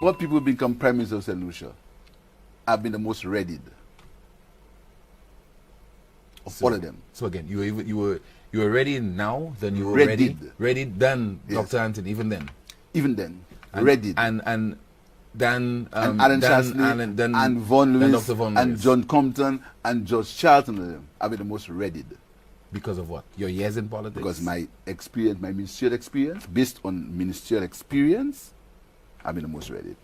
What people who become Prime Minister of Saint Lucia have been the most readied of all of them. So again, you were ready now, then you were Readied. ready then, Yes. Dr. Anthony, even then. Even then, And, readied. And then And Alan Chasley, then and Vaughan then Lewis, Dr. Vaughan and Lewis. John Compton, and George Charlton of them have been the most readied. Because of what? Your years in politics? Because my experience, my ministerial experience, based on ministerial experience, I've been the most ready.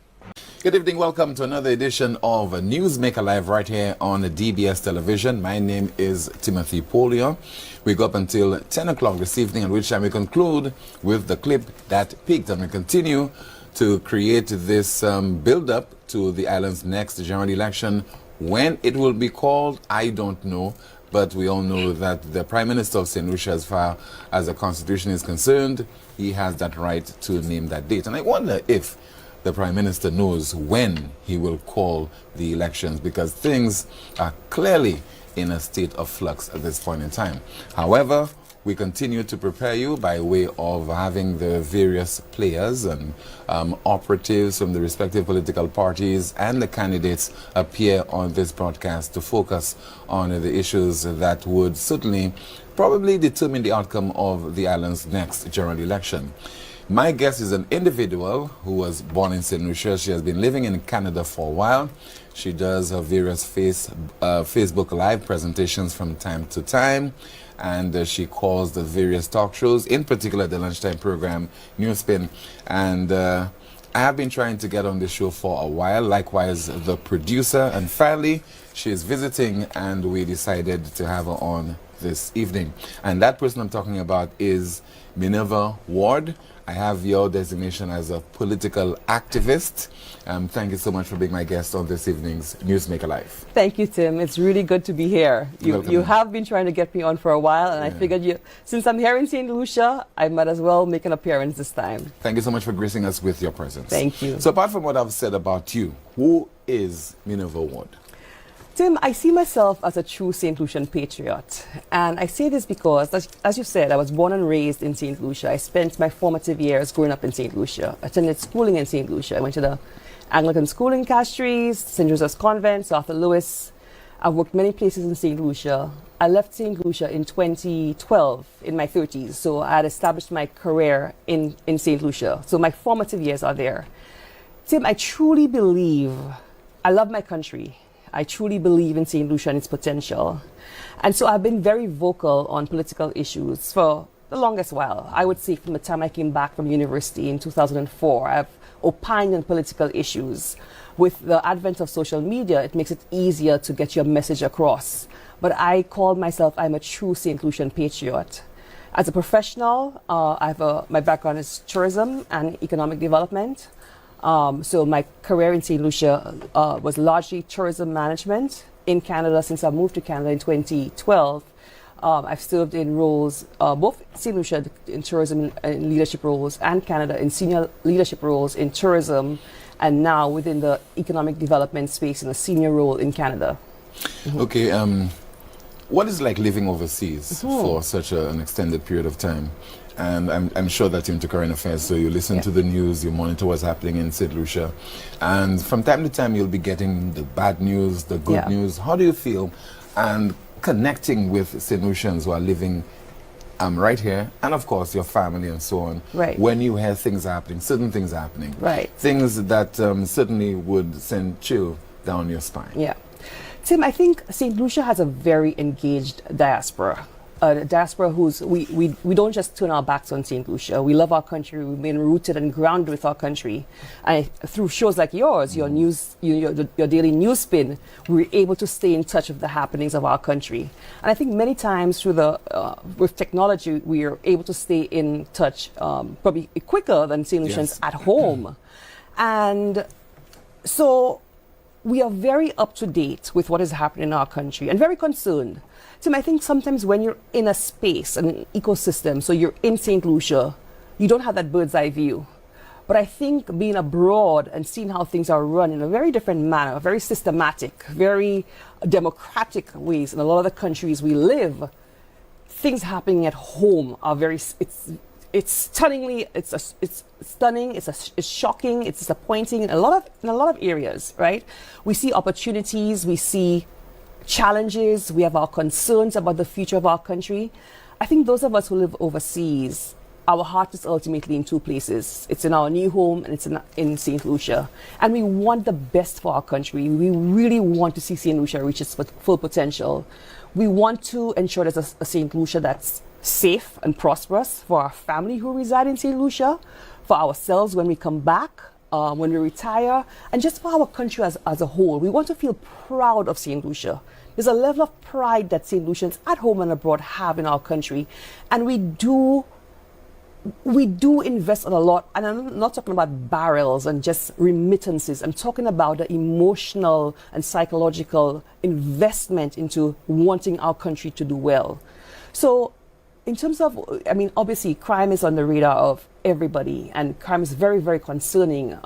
Good evening, welcome to another edition of Newsmaker Live right here on DBS Television. My name is Timothy Poleon. We go up until 10 o'clock this evening, at which time we conclude with the clip that peaked, and we continue to create this build-up to the island's next general election. When it will be called, I don't know. But we all know that the Prime Minister of Saint Lucia, as far as the Constitution is concerned, he has that right to name that date. And I wonder if the Prime Minister knows when he will call the elections, because things are clearly in a state of flux at this point in time. However, we continue to prepare you by way of having the various players and operatives from the respective political parties and the candidates appear on this broadcast to focus on the issues that would certainly probably determine the outcome of the island's next general election. My guest is an individual who was born in Saint Lucia. She has been living in Canada for a while. She does her various Facebook Live presentations from time to time, and she calls the various talk shows, in particular the lunchtime program, Newspin. And I have been trying to get on the show for a while, likewise the producer, and finally she is visiting and we decided to have her on this evening. And that person I'm talking about is Minerva Ward. I have your designation as a political activist. Thank you so much for being my guest on this evening's Newsmaker Live. Thank you, Tim. It's really good to be here. You have been trying to get me on for a while, and I figured since I'm here in Saint Lucia, I might as well make an appearance this time. Thank you so much for gracing us with your presence. Thank you. So apart from what I've said about you, who is Minerva Ward? Tim, I see myself as a true St. Lucian patriot. And I say this because, as you said, I was born and raised in St. Lucia. I spent my formative years growing up in St. Lucia. I attended schooling in St. Lucia. I went to the Anglican school in Castries, St. Joseph's Convent, Arthur Lewis. I worked many places in St. Lucia. I left St. Lucia in 2012, in my 30s. So I had established my career in St. Lucia. So my formative years are there. Tim, I truly believe, I love my country. I truly believe in St. Lucia and its potential. And so I've been very vocal on political issues for the longest while. I would say from the time I came back from university in 2004, I've opined on political issues. With the advent of social media, it makes it easier to get your message across. But I call myself, I'm a true St. Lucian patriot. As a professional, my background is tourism and economic development. So my career in St. Lucia was largely tourism management in Canada. Since I moved to Canada in 2012, I've served in roles, both St. Lucia in tourism and leadership roles, and Canada in senior leadership roles in tourism, and now within the economic development space in a senior role in Canada. Mm-hmm. Okay, what is it like living overseas for such an extended period of time? And I'm sure that you're into current affairs, so you listen to the news, you monitor what's happening in Saint Lucia. And from time to time, you'll be getting the bad news, the good news. How do you feel? And connecting with Saint Lucians who are living right here, and of course, your family and so on. Right. When you hear things happening, certain things happening. Right. Things that certainly would send chill down your spine. Yeah. Tim, I think St. Lucia has a very engaged diaspora. A diaspora we don't just turn our backs on St. Lucia. We love our country. We've been rooted and grounded with our country. And through shows like yours, your daily news spin, we're able to stay in touch with the happenings of our country. And I think many times through with technology, we are able to stay in touch probably quicker than St. Lucians at home. And so we are very up to date with what is happening in our country and very concerned. Tim, I think sometimes when you're in a space, an ecosystem, so you're in St. Lucia, you don't have that bird's eye view. But I think being abroad and seeing how things are run in a very different manner, very systematic, very democratic ways in a lot of the countries we live, things happening at home are it's stunningly, it's stunning, it's shocking, it's disappointing in a lot of areas, right? We see opportunities, we see challenges, we have our concerns about the future of our country. I think those of us who live overseas, our heart is ultimately in two places. It's in our new home and it's in Saint Lucia. And we want the best for our country. We really want to see Saint Lucia reach its full potential. We want to ensure there's a Saint Lucia that's safe and prosperous for our family who reside in Saint Lucia, for ourselves when we come back, when we retire, and just for our country as a whole. We want to feel proud of Saint Lucia. There's a level of pride that Saint Lucians at home and abroad have in our country. And we do invest a lot, and I'm not talking about barrels and just remittances. I'm talking about the emotional and psychological investment into wanting our country to do well. So in terms of, I mean, obviously crime is on the radar of everybody, and crime is very, very concerning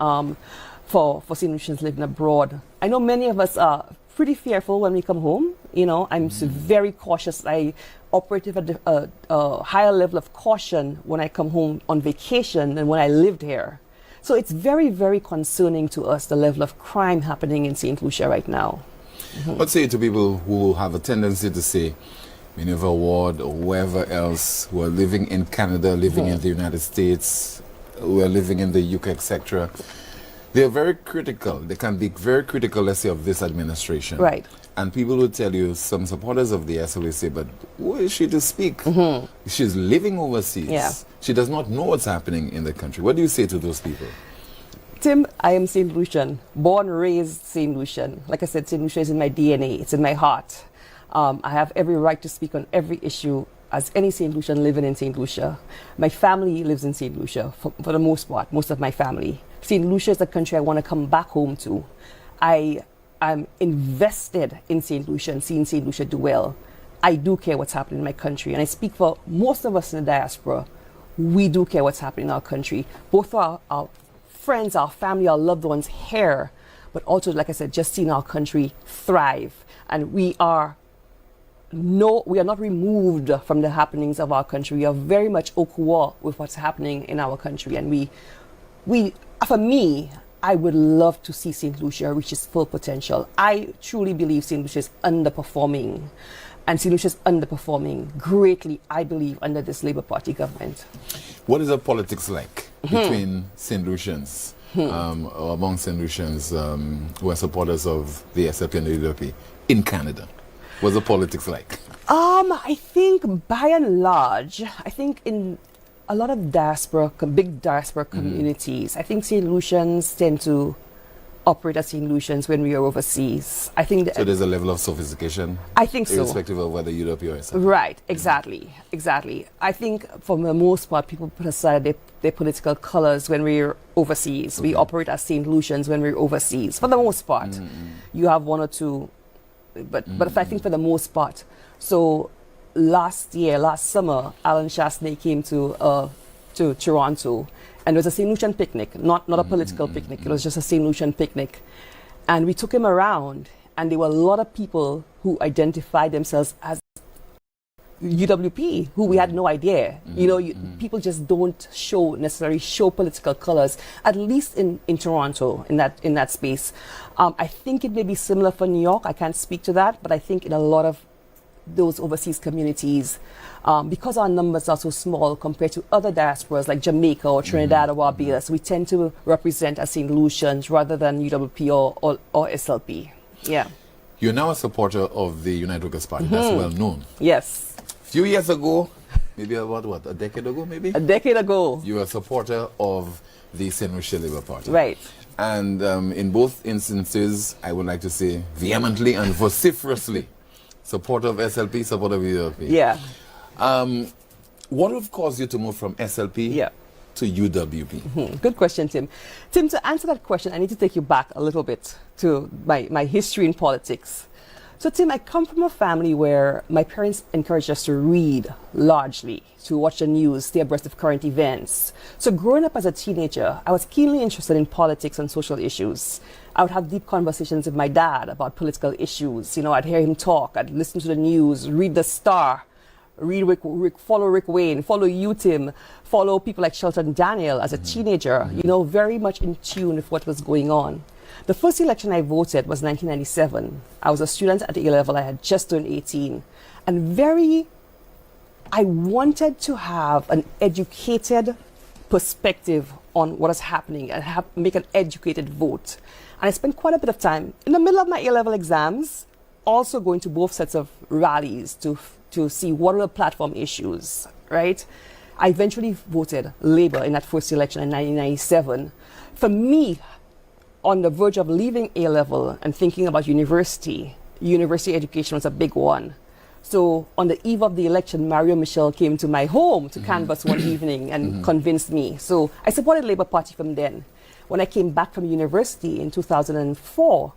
for Saint Lucians living abroad. I know many of us are pretty fearful when we come home. You know, I'm very cautious. I operate at a higher level of caution when I come home on vacation than when I lived here. So it's very, very concerning to us, the level of crime happening in Saint Lucia right now. What say to people who have a tendency to say, Minerva Ward or whoever else who are living in Canada, living in the United States, who are living in the UK, etc., they are very critical. They can be very critical, let's say, of this administration. Right. And people will tell you, some supporters of the SLA say, but who is she to speak? She's living overseas. Yeah. She does not know what's happening in the country. What do you say to those people? Tim, I am Saint Lucian, born, raised Saint Lucian. Like I said, Saint Lucia is in my DNA. It's in my heart. I have every right to speak on every issue as any Saint Lucian living in Saint Lucia. My family lives in Saint Lucia for the most part, most of my family. Saint Lucia is a country I want to come back home to. I'm invested in Saint Lucia and seeing Saint Lucia do well. I do care what's happening in my country, and I speak for most of us in the diaspora. We do care what's happening in our country, both for our friends, our family, our loved ones here, but also, like I said, just seeing our country thrive. And we are not removed from the happenings of our country. We are very much au courant with what's happening in our country. And we, for me, I would love to see St. Lucia reach its full potential. I truly believe St. Lucia is underperforming. And St. Lucia is underperforming greatly, I believe, under this Labour Party government. What is the politics like between St. Lucians, or among St. Lucians who are supporters of the SLP and the UDP in Canada? What's the politics like? I think by and large, I think in a lot of big diaspora communities, I think St. Lucians tend to operate as St. Lucians when we are overseas. I think so there's a level of sophistication? I think so. Irrespective of whether UDP or SLP? Right, exactly. I think for the most part, people put aside their political colors when we're overseas. We operate as St. Lucians when we're overseas, for the most part. You have one or two, but I think for the most part. So last summer, Alan Chasney came to Toronto, and it was a St. Lucian picnic, not a political picnic. It was just a St. Lucian picnic. And we took him around, and there were a lot of people who identified themselves as UWP, who we had no idea. You know, people just don't necessarily show political colors, at least in Toronto, in that space. I think it may be similar for New York. I can't speak to that, but I think in a lot of those overseas communities, because our numbers are so small compared to other diasporas like Jamaica or Trinidad or Barbados, we tend to represent as St. Lucians rather than UWP or SLP. Yeah. You're now a supporter of the United Workers' Party. That's well known. Yes. Few years ago, maybe about what, a decade ago maybe? A decade ago. You were a supporter of the Saint Lucia Labour Party. Right. And in both instances, I would like to say vehemently and vociferously, supporter of SLP, supporter of UWP. Yeah. What would have caused you to move from SLP to UWP? Good question, Tim. Tim, to answer that question, I need to take you back a little bit to my history in politics. So, Tim, I come from a family where my parents encouraged us to read largely, to watch the news, stay abreast of current events. So growing up as a teenager, I was keenly interested in politics and social issues. I would have deep conversations with my dad about political issues. You know, I'd hear him talk, I'd listen to the news, read the Star, follow Rick Wayne, follow you, Tim, follow people like Shelton Daniel as a teenager, you know, very much in tune with what was going on. The first election I voted was 1997. I was a student at A-level. I had just turned 18. And I wanted to have an educated perspective on what is happening and make an educated vote. And I spent quite a bit of time in the middle of my A-level exams, also going to both sets of rallies to see what are the platform issues, right? I eventually voted Labour in that first election in 1997. For me, on the verge of leaving A-level and thinking about university education was a big one. So on the eve of the election, Mario Michel came to my home to canvass one evening and convinced me. So I supported Labour Party from then. When I came back from university in 2004,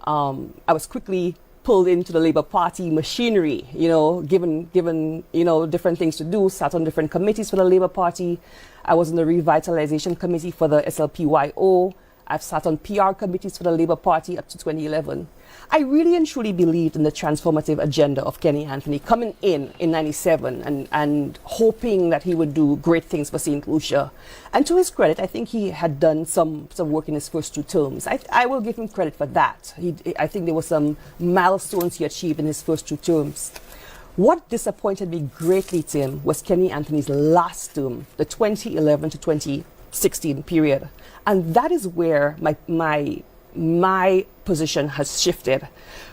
I was quickly pulled into the Labour Party machinery, you know, given you know, different things to do, sat on different committees for the Labour Party. I was in the revitalization committee for the SLPYO. I've sat on PR committees for the Labour Party up to 2011. I really and truly believed in the transformative agenda of Kenny Anthony coming in 97 and hoping that he would do great things for Saint Lucia. And to his credit, I think he had done some work in his first 2 terms. I will give him credit for that. I think there were some milestones he achieved in his first 2 terms. What disappointed me greatly, Tim, was Kenny Anthony's last term, the 2011 to 2016 period. And that is where my position has shifted.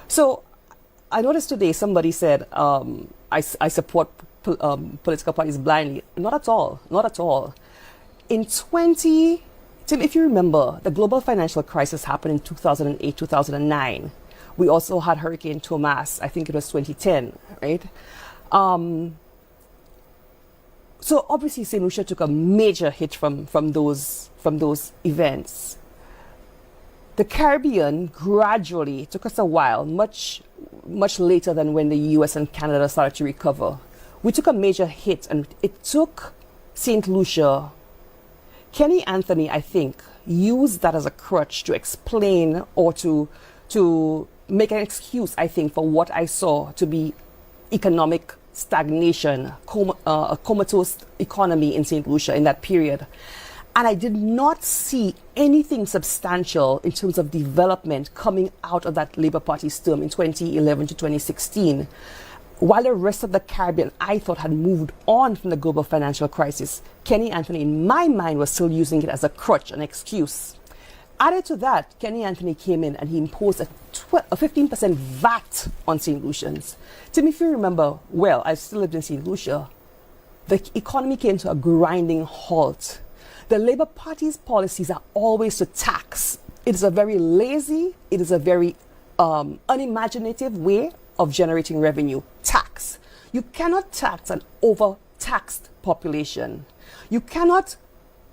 So I noticed today somebody said I support political parties blindly. Not at all. Not at all. Tim, if you remember, the global financial crisis happened in 2008, 2009. We also had Hurricane Thomas. I think it was 2010, right? So obviously, Saint Lucia took a major hit from those events. The Caribbean gradually took us a while, much later than when the US and Canada started to recover. We took a major hit, and it took Saint Lucia. Kenny Anthony, I think, used that as a crutch to explain or to make an excuse, I think, for what I saw to be economic stagnation, a comatose economy in Saint Lucia in that period. And I did not see anything substantial in terms of development coming out of that Labour Party's term in 2011 to 2016. While the rest of the Caribbean, I thought, had moved on from the global financial crisis, Kenny Anthony, in my mind, was still using it as a crutch, an excuse. Added to that, Kenny Anthony came in and he imposed a 15% VAT on St. Lucians. Tim, if you remember, well, I still lived in St. Lucia, the economy came to a grinding halt. The Labour Party's policies are always to tax. It is a very lazy, it is a very unimaginative way of generating revenue. Tax. You cannot tax an overtaxed population. You cannot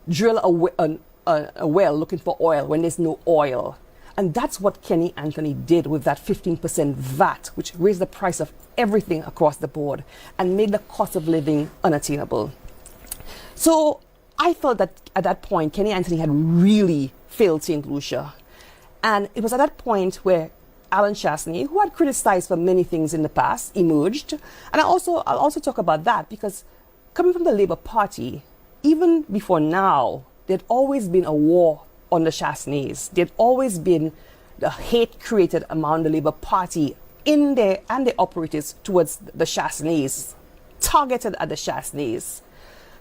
drill a well looking for oil when there's no oil. And that's what Kenny Anthony did with that 15% VAT, which raised the price of everything across the board and made the cost of living unattainable. So I felt that at that point, Kenny Anthony had really failed St. Lucia. And it was at that point where Alan Chasney, who had criticized for many things in the past, emerged. And I'll also talk about that because coming from the Labour Party, even before now, there'd always been a war on the Chasneys. There'd always been the hate created among the Labour Party and their operatives towards the Chasneys, targeted at the Chasneys.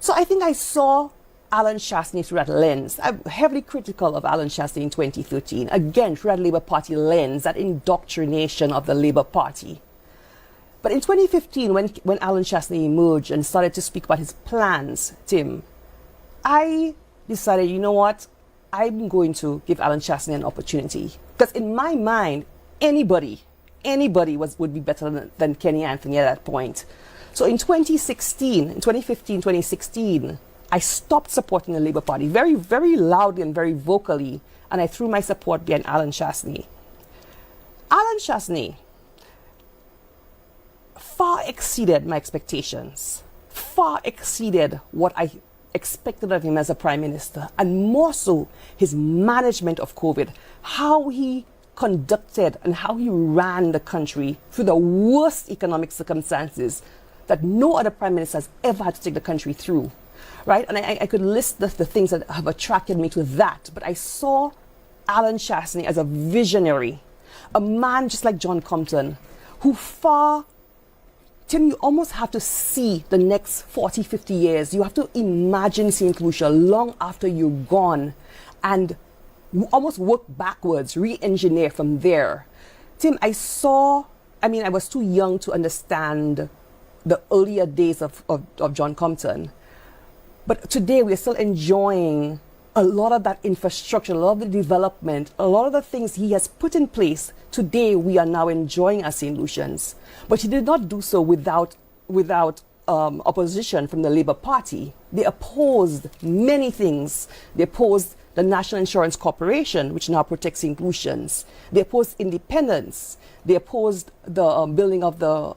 So I think I saw Alan Chasney through that lens. I'm heavily critical of Alan Chasney in 2013, again through that Labour Party lens, that indoctrination of the Labour Party. But in 2015, when Alan Chasney emerged and started to speak about his plans, Tim, I decided, you know what, I'm going to give Alan Chasney an opportunity. Because in my mind, anybody would be better than Kenny Anthony at that point. So in 2015, 2016, I stopped supporting the Labour Party very, very loudly and very vocally, and I threw my support behind Alan Chasney. Alan Chasney far exceeded my expectations, far exceeded what I expected of him as a Prime Minister, and more so his management of COVID, how he conducted and how he ran the country through the worst economic circumstances that no other prime minister has ever had to take the country through, right? And I could list the things that have attracted me to that, but I saw Alan Chastanet as a visionary, a man just like John Compton, who Tim, you almost have to see the next 40, 50 years. You have to imagine St. Lucia long after you're gone and almost work backwards, re-engineer from there. Tim, I was too young to understand the earlier days of John Compton. But today we are still enjoying a lot of that infrastructure, a lot of the development, a lot of the things he has put in place. Today we are now enjoying as St. Lucians. But he did not do so without opposition from the Labour Party. They opposed many things. They opposed the National Insurance Corporation, which now protects St. Lucians. They opposed independence. They opposed the building of the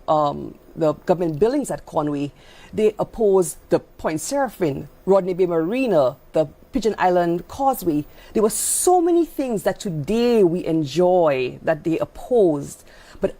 government buildings at Conway. They opposed the Point Seraphine, Rodney Bay Marina, the Pigeon Island Causeway. There were so many things that today we enjoy that they opposed. But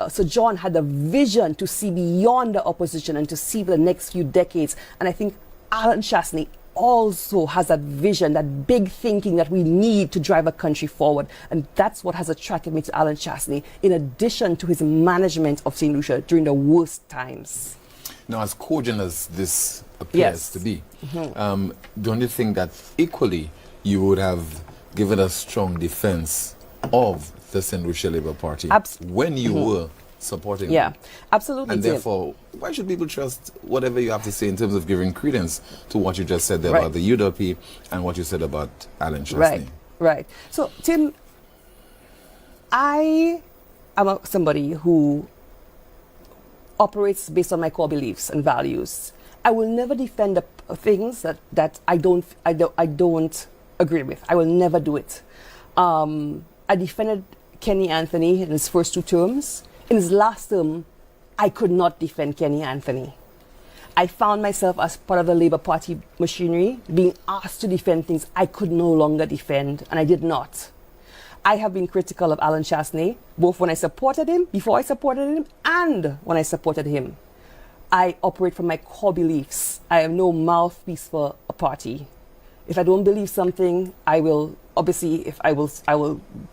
Sir John had the vision to see beyond the opposition and to see the next few decades. And I think Alan Chastanet also has that vision, that big thinking that we need to drive a country forward. And that's what has attracted me to Alan Chastanet, in addition to his management of St. Lucia during the worst times. Now, as cogent as this appears to be, don't you think that equally you would have given a strong defense of the St. Lucia Labour Party when you were supporting them? Absolutely. And therefore, why should people trust whatever you have to say in terms of giving credence to what you just said there about the UWP and what you said about Alan Chastanet? Right. So, Tim, I am somebody who operates based on my core beliefs and values. I will never defend the things that I don't agree with. I will never do it. I defended Kenny Anthony in his first 2 terms. In his last term, I could not defend Kenny Anthony. I found myself as part of the Labour Party machinery being asked to defend things I could no longer defend, and I did not. I have been critical of Alan Chastanet, both when I supported him, before I supported him, and when I supported him. I operate from my core beliefs. I am no mouthpiece for a party. If I don't believe something, I will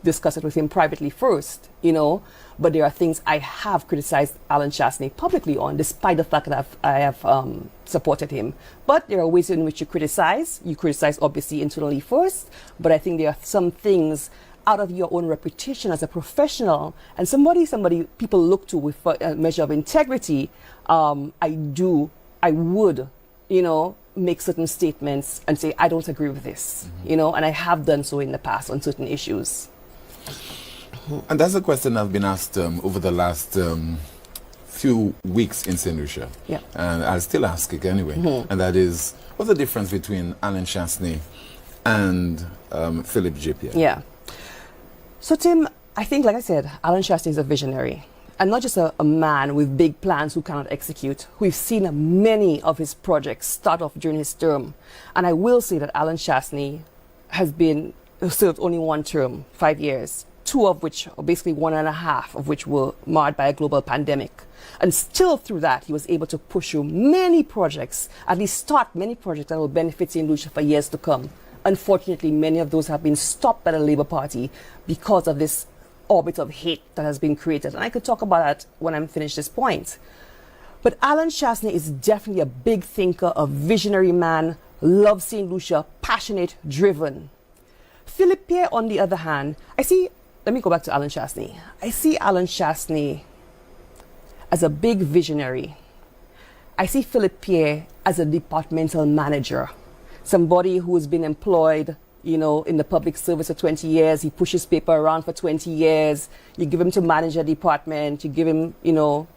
discuss it with him privately first, But there are things I have criticized Alan Chastanet publicly on, despite the fact that I have supported him. But there are ways in which you criticize. You criticize obviously internally first, but I think there are some things out of your own reputation as a professional and somebody people look to with a measure of integrity. I would, make certain statements and say, I don't agree with this, and I have done so in the past on certain issues. And that's a question I've been asked over the last few weeks in St. Lucia. Yeah. And I'll still ask it anyway. And that is, what's the difference between Alan Chastanet and Philip J. Pierre? Yeah. So, Tim, I think, like I said, Alan Chastanet is a visionary. And not just a man with big plans who cannot execute. We've seen many of his projects start off during his term. And I will say that Alan Chastanet has served only 1 term, 5 years, 2 of which, or basically 1.5 of which, were marred by a global pandemic. And still through that, he was able to push through many projects, at least start many projects that will benefit St. Lucia for years to come. Unfortunately, many of those have been stopped by the Labour Party because of this orbit of hate that has been created. And I could talk about that when I'm finished this point. But Alan Chastanet is definitely a big thinker, a visionary man, loves St. Lucia, passionate, driven. Philip Pierre, on the other hand, let me go back to Alan Chastanet. I see Alan Chastanet as a big visionary. I see Philip Pierre as a departmental manager, somebody who has been employed in the public service for 20 years. He pushes paper around for 20 years. You give him to manage a department. You give him,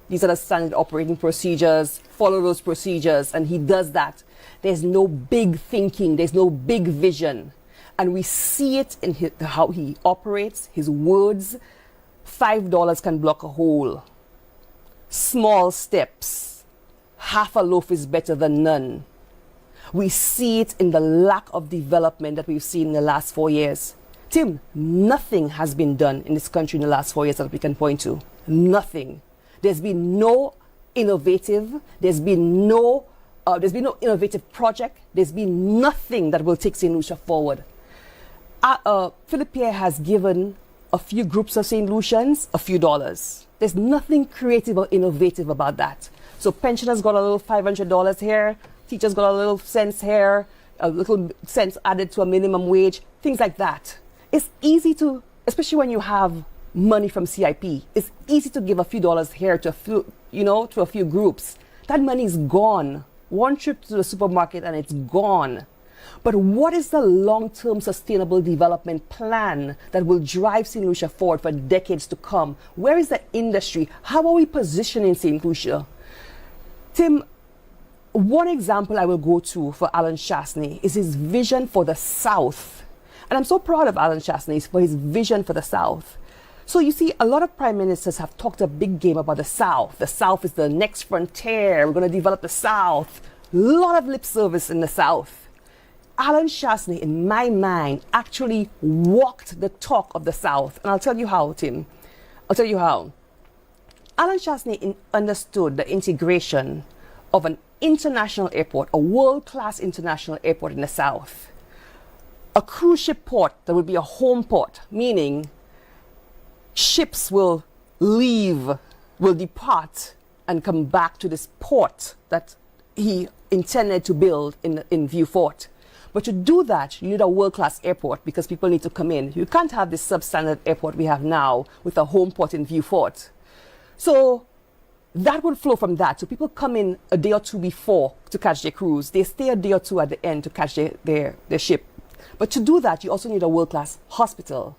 these are the standard operating procedures. Follow those procedures. And he does that. There's no big thinking. There's no big vision. And we see it in how he operates, his words. $5 can block a hole. Small steps. Half a loaf is better than none. We see it in the lack of development that we've seen in the last 4 years. Tim, nothing has been done in this country in the last 4 years that we can point to. Nothing. There's been no innovative. There's been no innovative project. There's been nothing that will take St. Lucia forward. Philip Pierre has given a few groups of St. Lucians a few dollars. There's nothing creative or innovative about that. So pensioners got a little $500 here, teachers got a little cents here, a little cents added to a minimum wage, things like that. It's easy to, especially when you have money from CIP, it's easy to give a few dollars here to a few, to a few groups. That money is gone. One trip to the supermarket and it's gone. But what is the long-term sustainable development plan that will drive St. Lucia forward for decades to come? Where is the industry? How are we positioning St. Lucia? Tim, one example I will go to for Alan Chasney is his vision for the South. And I'm so proud of Alan Chasney for his vision for the South. So you see, a lot of prime ministers have talked a big game about the South. The South is the next frontier. We're going to develop the South. A lot of lip service in the South. Alan Chasney, in my mind, actually walked the talk of the South. And I'll tell you how, Tim. I'll tell you how. Alan Chasney understood the integration of an international airport, a world-class international airport in the South. A cruise ship port that would be a home port, meaning ships will leave, will depart, and come back to this port that he intended to build in Vieux Fort. But to do that, you need a world-class airport because people need to come in. You can't have this substandard airport we have now with a home port in Vieux Fort. So that would flow from that. So people come in a day or two before to catch their cruise. They stay a day or two at the end to catch their ship. But to do that, you also need a world-class hospital.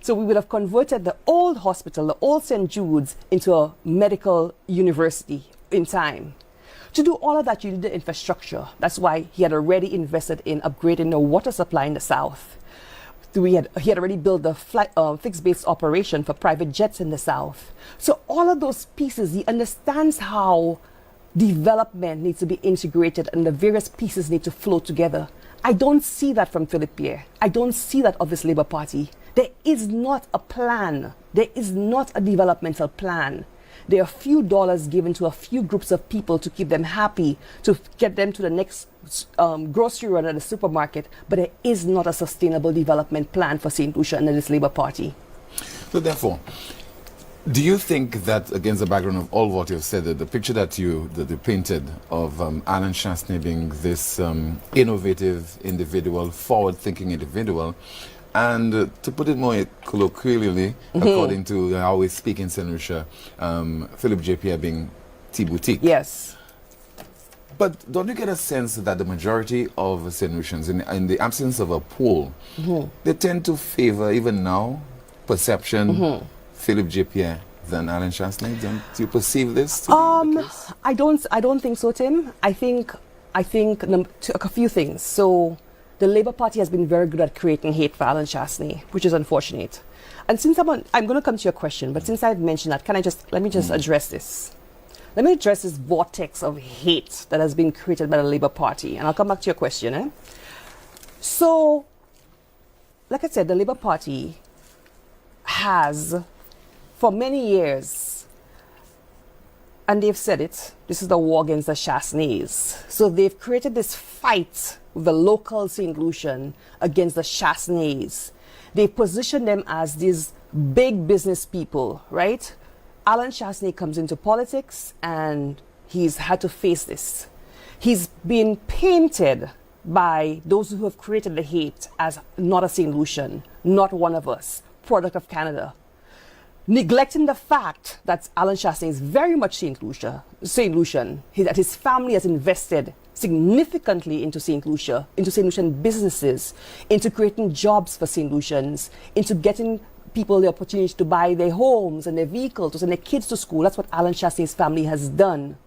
So we would have converted the old hospital, the old St. Jude's, into a medical university in time. To do all of that, you need the infrastructure. That's why he had already invested in upgrading the water supply in the South. He had already built the fixed base operation for private jets in the South. So all of those pieces, he understands how development needs to be integrated and the various pieces need to flow together. I don't see that from Philip Pierre. I don't see that of this Labour Party. There is not a plan. There is not a developmental plan. There are a few dollars given to a few groups of people to keep them happy, to get them to the next grocery run at the supermarket, but there is not a sustainable development plan for St. Lucia and this Labour Party. So therefore, do you think that against the background of all what you've said, that the picture that you painted of Alan Chasney being this innovative individual, forward-thinking individual, and to put it more colloquially, according to how we speak in St. Lucia, Philip J. Pierre being T-Boutique. Yes. But don't you get a sense that the majority of St. Lucians, in the absence of a poll, they tend to favor, even now, perception, Philip J. Pierre than Alan Chasney? Don't you perceive this to be the case? I don't think so, Tim. I think a few things. So the Labour Party has been very good at creating hate for Alan Chasney, which is unfortunate. And since I'm going to come to your question, but since I've mentioned that, let me just address this. Let me address this vortex of hate that has been created by the Labour Party, and I'll come back to your question. So, like I said, the Labour Party has, for many years, and they've said it, this is the war against the Chasneys. So they've created this fight with the local St. Lucian against the Chasneys. They position them as these big business people, right? Alan Chasney comes into politics and he's had to face this. He's been painted by those who have created the hate as not a St. Lucian, not one of us, product of Canada. Neglecting the fact that Alan Chasney is very much St. Lucian, that his family has invested significantly into St. Lucia, into St. Lucian businesses, into creating jobs for St. Lucians, into getting people the opportunity to buy their homes and their vehicles, to send their kids to school. That's what Alan Chasney's family has done.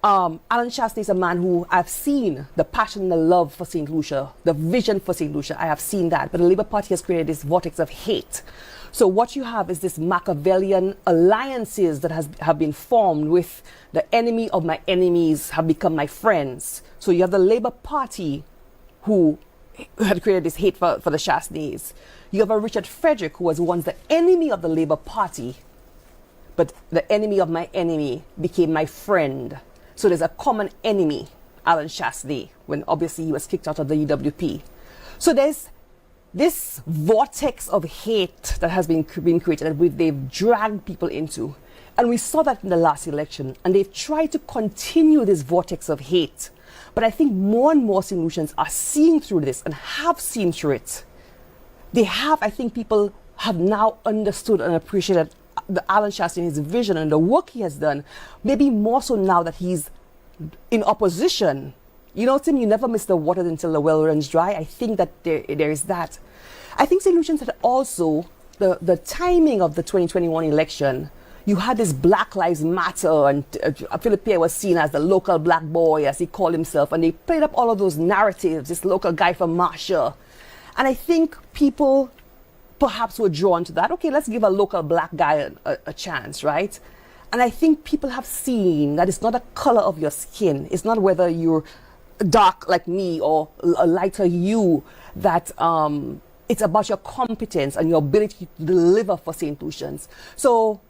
Alan Chasney is a man who I've seen the passion, the love for St. Lucia, the vision for St. Lucia. I have seen that. But the Labour Party has created this vortex of hate. So what you have is this Machiavellian alliances that have been formed with the enemy of my enemies have become my friends. So you have the Labour Party who had created this hate for the Chasneys. You have a Richard Frederick who was once the enemy of the Labour Party. but the enemy of my enemy became my friend. So there's a common enemy, Alan Chastity, when obviously he was kicked out of the UWP. So there's this vortex of hate that has been created that they've dragged people into. And we saw that in the last election. And they've tried to continue this vortex of hate. But I think more and more St. Lucians are seeing through this and have seen through it. They have, I think people have now understood and appreciated the Alan Chastity, his vision and the work he has done. Maybe more so now that he's in opposition. You know, Tim, you never miss the water until the well runs dry. I think that there is that. I think St. Lucians had also, the timing of the 2021 election, you had this Black Lives Matter, and Philip Pierre was seen as the local black boy, as he called himself, and they played up all of those narratives, this local guy from Marshall. And I think people perhaps were drawn to that. Okay, let's give a local black guy a chance, right? And I think people have seen that it's not a color of your skin. It's not whether you're dark like me or a lighter hue, that it's about your competence and your ability to deliver for St. Lucians. So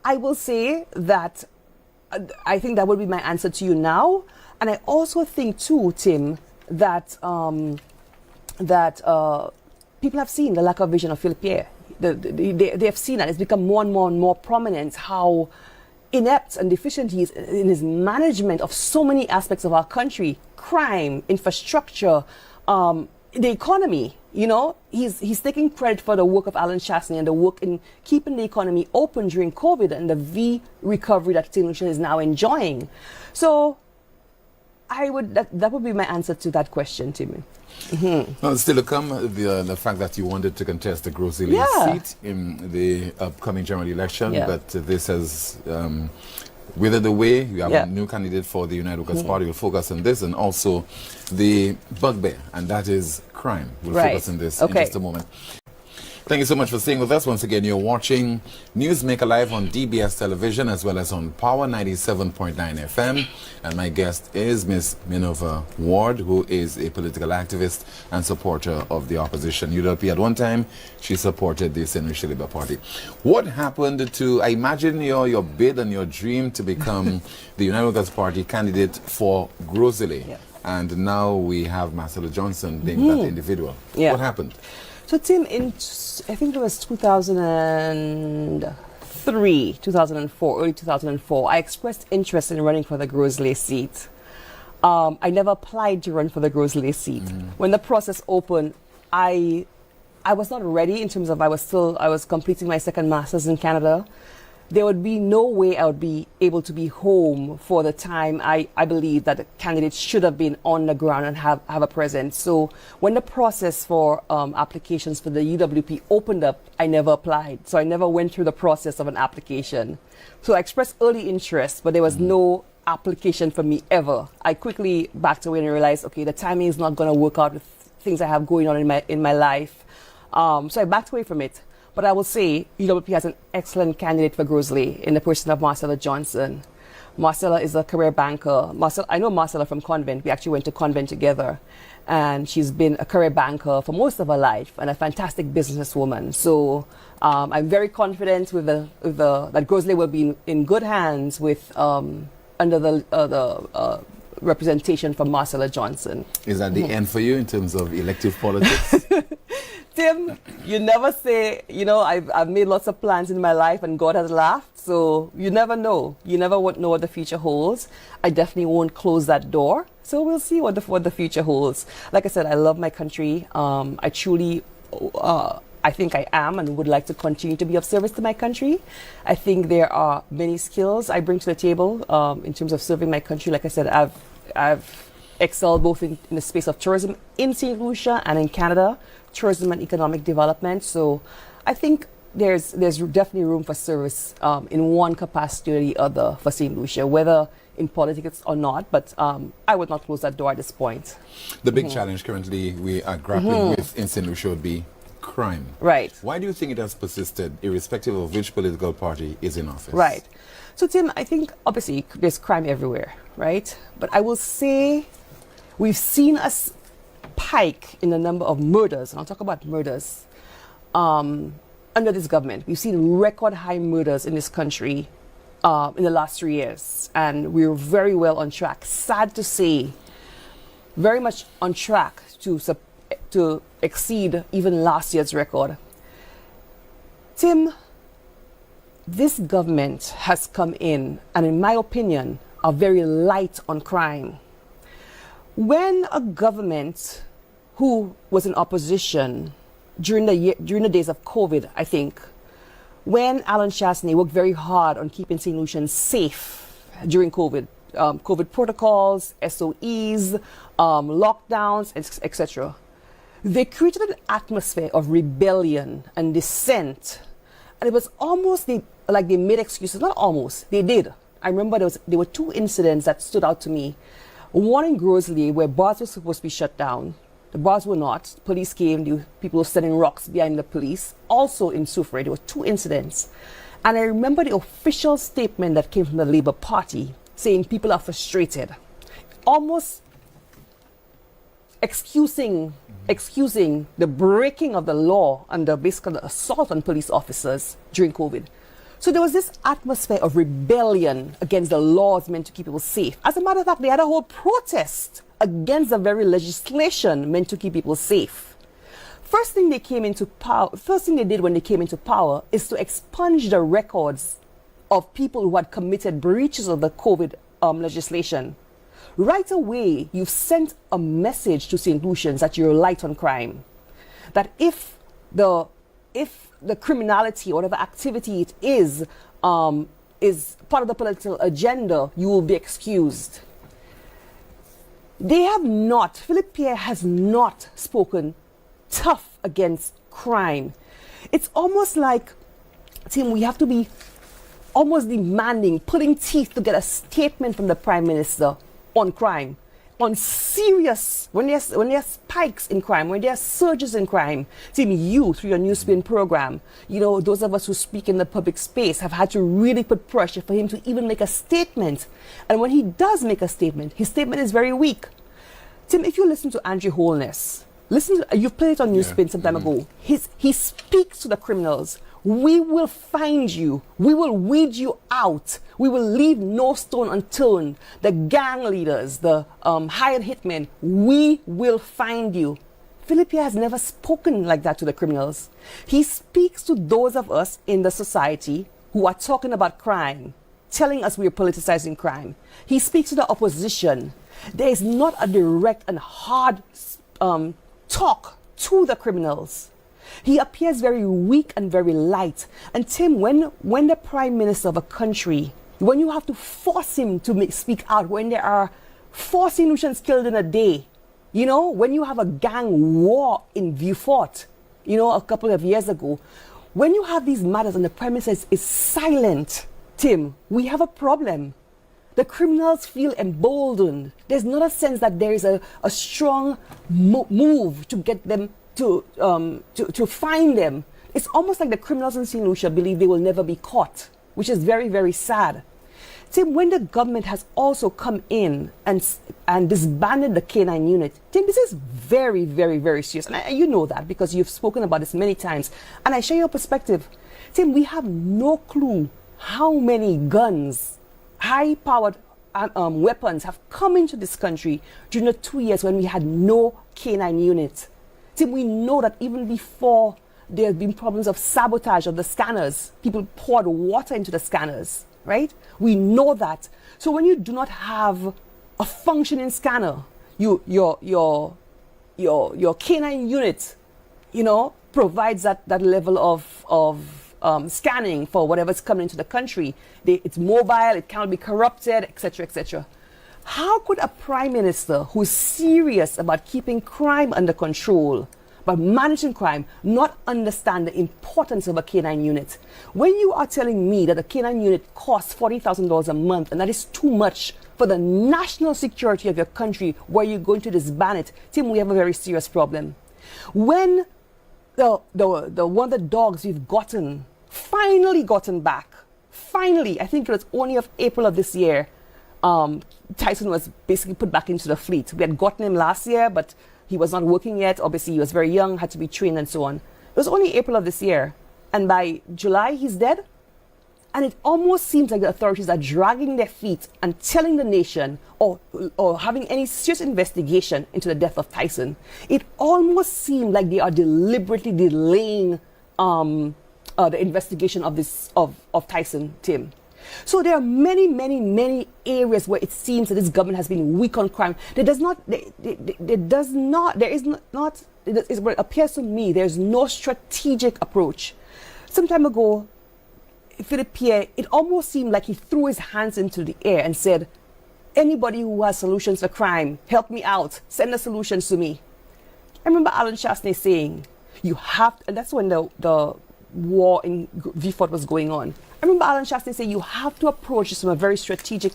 I will say that I think that would be my answer to you now. And I also think too, Tim, that people have seen the lack of vision of Philip Pierre. They have seen that. It's become more and more prominent how inept and deficient he is in his management of so many aspects of our country: crime, infrastructure, the economy. You know, he's taking credit for the work of Alan Chastity and the work in keeping the economy open during COVID and the V recovery that St. Lucia is now enjoying. So that would be my answer to that question, Timmy. Mm-hmm. Well, still to come, the fact that you wanted to contest the Grosse-Ile seat in the upcoming general election, but this has withered away. We have a new candidate for the Unitedpac Party. We'll focus on this, and also the bugbear, and that is crime. We'll focus on this in just a moment. Thank you so much for staying with us. Once again, you're watching Newsmaker Live on DBS Television as well as on Power 97.9 FM. And my guest is Miss Minerva Ward, who is a political activist and supporter of the opposition. UWP at one time, she supported the Saint Lucia Labour Party. What happened to, I imagine, your bid and your dream to become the Unitedpac Party candidate for Grosse-Ile? And now we have Marcella Johnson being that individual. What happened? So, Tim, I think it was 2003, 2004, early 2004, I expressed interest in running for the Grosse-Ile seat. I never applied to run for the Grosse-Ile seat. When the process opened, I was not ready in terms of I was completing my second master's in Canada. There would be no way I would be able to be home for the time I believe that the candidates should have been on the ground and have a presence. So when the process for applications for the UWP opened up, I never applied. So I never went through the process of an application. So I expressed early interest, but there was no application for me ever. I quickly backed away and realized, okay, the timing is not going to work out with things I have going on in my life. So I backed away from it. But I will say UWP has an excellent candidate for Grosse-Ile in the person of Marcella Johnson. Marcella is a career banker. I know Marcella from convent. We actually went to convent together. And she's been a career banker for most of her life and a fantastic businesswoman. So I'm very confident that Grosse-Ile will be in good hands with under the representation from Marcella Johnson. Is that the end for you in terms of elective politics? Tim, you never say, I've made lots of plans in my life and God has laughed. So you never know. You never know what the future holds. I definitely won't close that door. So we'll see what the future holds. Like I said, I love my country. I truly, I think I am and would like to continue to be of service to my country. I think there are many skills I bring to the table in terms of serving my country. Like I said, I've excelled both in the space of tourism in St. Lucia and in Canada, tourism and economic development. So I think there's definitely room for service in one capacity or the other for St. Lucia, whether in politics or not, but I would not close that door at this point. The big challenge currently we are grappling with in St. Lucia would be crime. Right. Why do you think it has persisted, irrespective of which political party is in office? Right. So, Tim, I think obviously there's crime everywhere, right? But I will say we've seen a spike in the number of murders, and I'll talk about murders, under this government. We've seen record high murders in this country in the last 3 years, and we're very well on track. Sad to say, very much on track to exceed even last year's record. Tim, this government has come in, and in my opinion, are very light on crime. When a government who was in opposition during the days of COVID, I think, when Alan Chasney worked very hard on keeping St. Lucians safe during COVID, COVID protocols, SOEs, lockdowns, etc., they created an atmosphere of rebellion and dissent. And it was almost like they made excuses. Not almost, they did. I remember there were 2 incidents that stood out to me. One in Grosley, where bars were supposed to be shut down. The bars were not. Police came, people were setting rocks behind the police. Also in Soufriere, there were 2 incidents. And I remember the official statement that came from the Labour Party saying people are frustrated. Almost excusing the breaking of the law and basically the assault on police officers during COVID. So there was this atmosphere of rebellion against the laws meant to keep people safe. As a matter of fact, they had a whole protest against the very legislation meant to keep people safe. First thing they did when they came into power is to expunge the records of people who had committed breaches of the COVID legislation. Right away, you've sent a message to St. Lucians that you're light on crime. That if the criminality or whatever activity it is part of the political agenda, you will be excused. They have not, Philippe Pierre has not spoken tough against crime. It's almost like, Tim, we have to be almost demanding, pulling teeth to get a statement from the Prime Minister on crime, on serious, when there's spikes in crime, when there are surges in crime. Tim, you, through your Newsspin program, those of us who speak in the public space have had to really put pressure for him to even make a statement. And when he does make a statement, his statement is very weak. Tim, if you listen to Andrew Holness, you've played it on Newsspin some time ago. He speaks to the criminals. We will find you. We will weed you out. We will leave no stone unturned. The gang leaders, the hired hitmen, we will find you. Philippe has never spoken like that to the criminals. He speaks to those of us in the society who are talking about crime, telling us we are politicizing crime. He speaks to the opposition. There is not a direct and hard talk to the criminals. He appears very weak and very light. And Tim, when the Prime Minister of a country, when you have to force him to speak out, when there are 4 St. Lucians killed in a day, when you have a gang war in Vieux-Fort, a couple of years ago, when you have these matters and the Prime Minister is silent, Tim, we have a problem. The criminals feel emboldened. There's not a sense that there is a strong move to get them to find them. It's almost like the criminals in St. Lucia believe they will never be caught, which is very, very sad. Tim, when the government has also come in and disbanded the K9 unit, Tim, this is very, very, very serious. And you know that because you've spoken about this many times. And I share your perspective. Tim, we have no clue how many guns, high-powered weapons have come into this country during the 2 years when we had no K9 unit. Tim, we know that even before there have been problems of sabotage of the scanners, people poured water into the scanners, right? We know that. So when you do not have a functioning scanner, your K9 unit, provides that level of scanning for whatever's coming into the country. It's mobile, it cannot be corrupted, etc., etc. How could a Prime Minister who's serious about keeping crime under control, but managing crime, not understand the importance of a K9 unit? When you are telling me that a K9 unit costs $40,000 a month, and that is too much for the national security of your country, where you're going to disband it, Tim, we have a very serious problem. When the one of the dogs we've finally gotten back, I think it was only of April of this year, Tyson was basically put back into the fleet. We had gotten him last year, but he was not working yet. Obviously, he was very young, had to be trained and so on. It was only April of this year and by July he's dead. And it almost seems like the authorities are dragging their feet and telling the nation or having any serious investigation into the death of Tyson. It almost seems like they are deliberately delaying the investigation of Tyson, Tim. So there are many, many, many areas where it seems that this government has been weak on crime. It appears to me there's no strategic approach. Some time ago, Philip Pierre, it almost seemed like he threw his hands into the air and said, anybody who has solutions for crime, help me out, send the solutions to me. I remember Alan Chastney saying, you have to, and that's when the war in Vfort was going on. I remember Alan Chastney saying, you have to approach this from a very strategic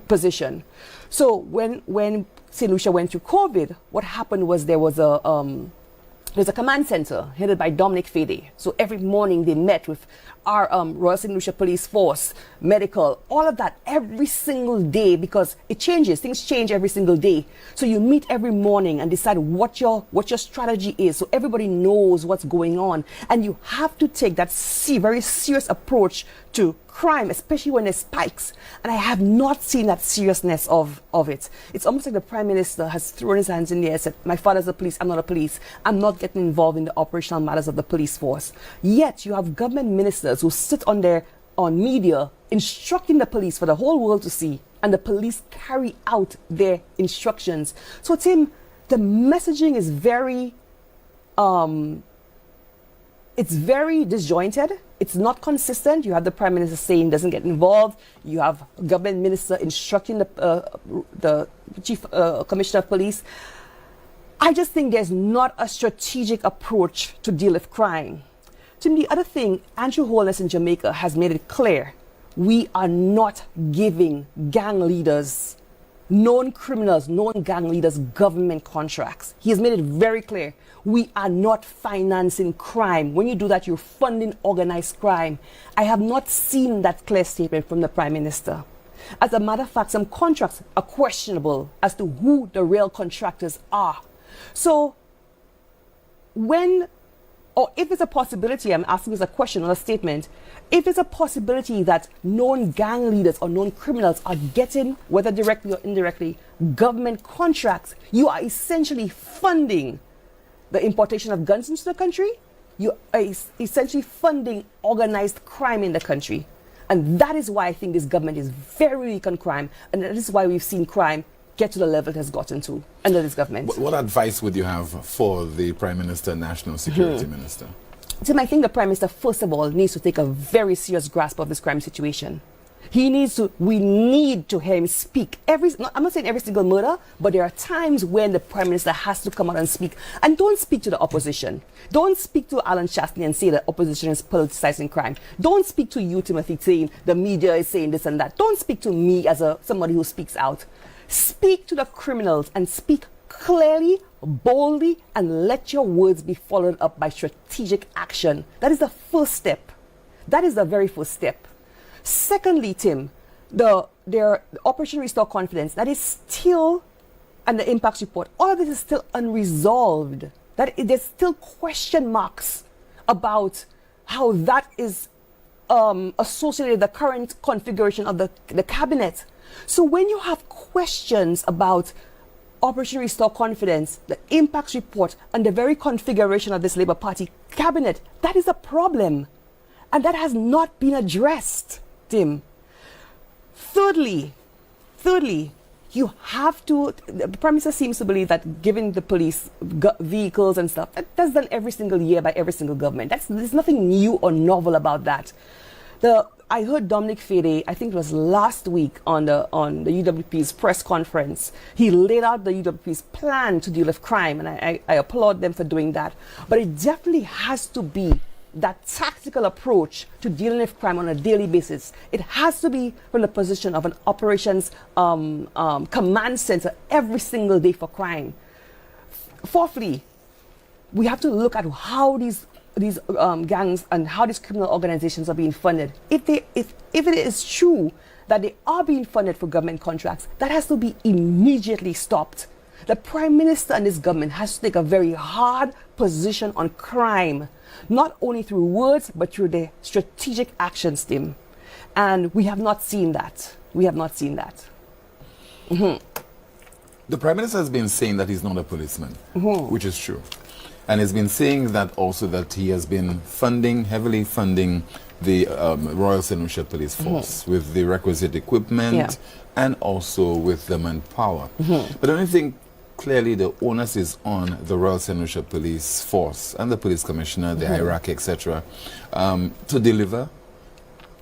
position. So when Saint Lucia went through COVID, what happened was there's a command center headed by Dominic Fede. So every morning they met with our Royal Saint Lucia Police Force, medical, all of that every single day, because it changes. Things change every single day. So you meet every morning and decide what your strategy is, so everybody knows what's going on. And you have to take that very serious approach to crime, especially when there's spikes. And I have not seen that seriousness of it. It's almost like the Prime Minister has thrown his hands in the air and said, my father's a police, I'm not a police. I'm not getting involved in the operational matters of the police force. Yet you have government ministers who sit on media instructing the police for the whole world to see, and the police carry out their instructions. So Tim, the messaging is very it's very disjointed. It's not consistent. You have the Prime Minister saying doesn't get involved. You have government minister instructing the Chief Commissioner of Police. I just think there's not a strategic approach to deal with crime. Tim, the other thing, Andrew Holness in Jamaica has made it clear, we are not giving gang leaders, known criminals, known gang leaders, government contracts. He has made it very clear. We are not financing crime. When you do that, you're funding organized crime. I have not seen that clear statement from the Prime Minister. As a matter of fact, some contracts are questionable as to who the real contractors are. So if it's a possibility, I'm asking this a question, not a statement, if it's a possibility that known gang leaders or known criminals are getting, whether directly or indirectly, government contracts, you are essentially funding the importation of guns into the country. You are essentially funding organized crime in the country. And that is why I think this government is very weak on crime. And that is why we've seen crime get to the level it has gotten to under this government. What advice would you have for the Prime Minister, National Security Minister? Tim, I think the Prime Minister, first of all, needs to take a very serious grasp of this crime situation. We need to hear him speak. I'm not saying every single murder, but there are times when the Prime Minister has to come out and speak. And don't speak to the opposition. Don't speak to Alan Chastney and say that opposition is politicizing crime. Don't speak to you, Timothy, saying the media is saying this and that. Don't speak to me as somebody who speaks out. Speak to the criminals and speak clearly, boldly, and let your words be followed up by strategic action. That is the first step. That is the very first step. Secondly, Tim, their Operation Restore Confidence, that is still, and the impacts report, all of this is still unresolved. There's still question marks about how that is associated with the current configuration of the cabinet. So when you have questions about Operation Restore Confidence, the impacts report, and the very configuration of this Labour Party cabinet, that is a problem. And that has not been addressed, Tim. Thirdly, you have to, the Prime Minister seems to believe that giving the police vehicles and stuff, that's done every single year by every single government. There's nothing new or novel about that. I heard Dominic Fede, I think it was last week on the UWP's press conference. He laid out the UWP's plan to deal with crime, and I applaud them for doing that. But it definitely has to be that tactical approach to dealing with crime on a daily basis. It has to be from the position of an operations command center every single day for crime. Fourthly, we have to look at how these gangs and how these criminal organizations are being funded. If it is true that they are being funded for government contracts, that has to be immediately stopped. The Prime Minister and this government has to take a very hard position on crime. not only through words, but through their strategic actions, Tim. And we have not seen that. We have not seen that. The Prime Minister has been saying that he's not a policeman, which is true. And he's been saying that also that he has been heavily funding the Royal Saint Lucia Police Force with the requisite equipment and also with the manpower. But the only thing, clearly the onus is on the Royal Saint Lucia Police Force and the Police Commissioner, the hierarchy, etc., to deliver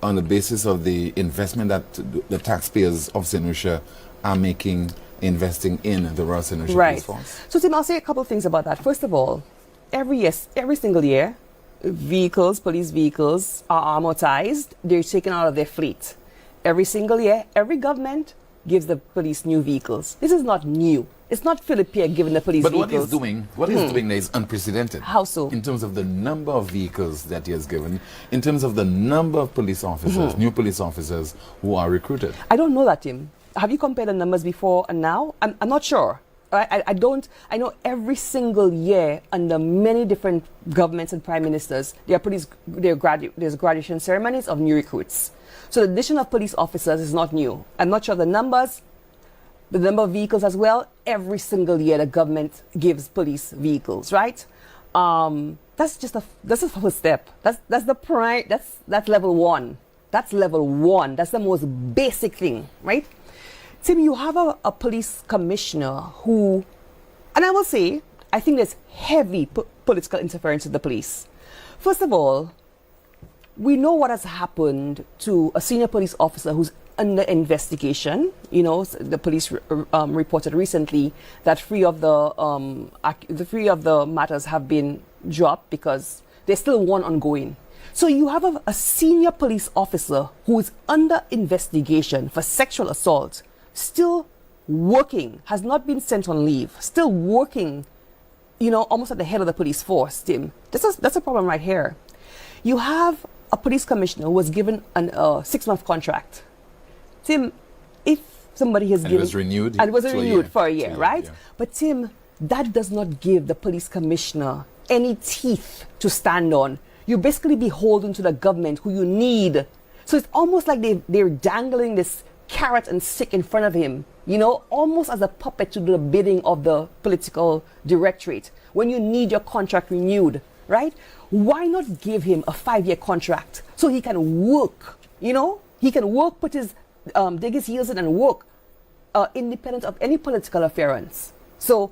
on the basis of the investment that the taxpayers of Saint Lucia are making, investing in the Royal Saint Lucia Police Force. So Tim, I'll say a couple of things about that. First of all, every single year, police vehicles are amortized. They're taken out of their fleet. Every single year, every government gives the police new vehicles. This is not new. It's not Philip Pierre giving the police vehicles. But what he's doing there is unprecedented. How so? In terms of the number of vehicles that he has given, in terms of the number of police officers, new police officers who are recruited. I don't know that, Tim. Have you compared the numbers before and now? I'm not sure. I don't. I know every single year under many different governments and prime ministers, there's graduation ceremonies of new recruits. So the addition of police officers is not new. I'm not sure the numbers, the number of vehicles as well. Every single year the government gives police vehicles, right? That's a first step. That's level one. That's level one. That's the most basic thing, right? Tim, you have a police commissioner who, and I will say, I think there's heavy political interference with the police. First of all, we know what has happened to a senior police officer who's under investigation. You know, the police reported recently that three of the matters have been dropped because there's still one ongoing. So you have a senior police officer who is under investigation for sexual assault, still working, has not been sent on leave, still working, you know, almost at the head of the police force, Tim. That's a problem right here. You have a police commissioner who was given a 6-month contract. Tim, if somebody has given... It was renewed. And it was renewed for a year, right? Yeah. But Tim, that does not give the police commissioner any teeth to stand on. You're basically beholden to the government who you need. So it's almost like they're dangling this carrot and stick in front of him, you know, almost as a puppet to do the bidding of the political directorate when you need your contract renewed, right? Why not give him a 5-year contract so he can work, you know? He can work, put his, dig his heels in and work independent of any political interference. So,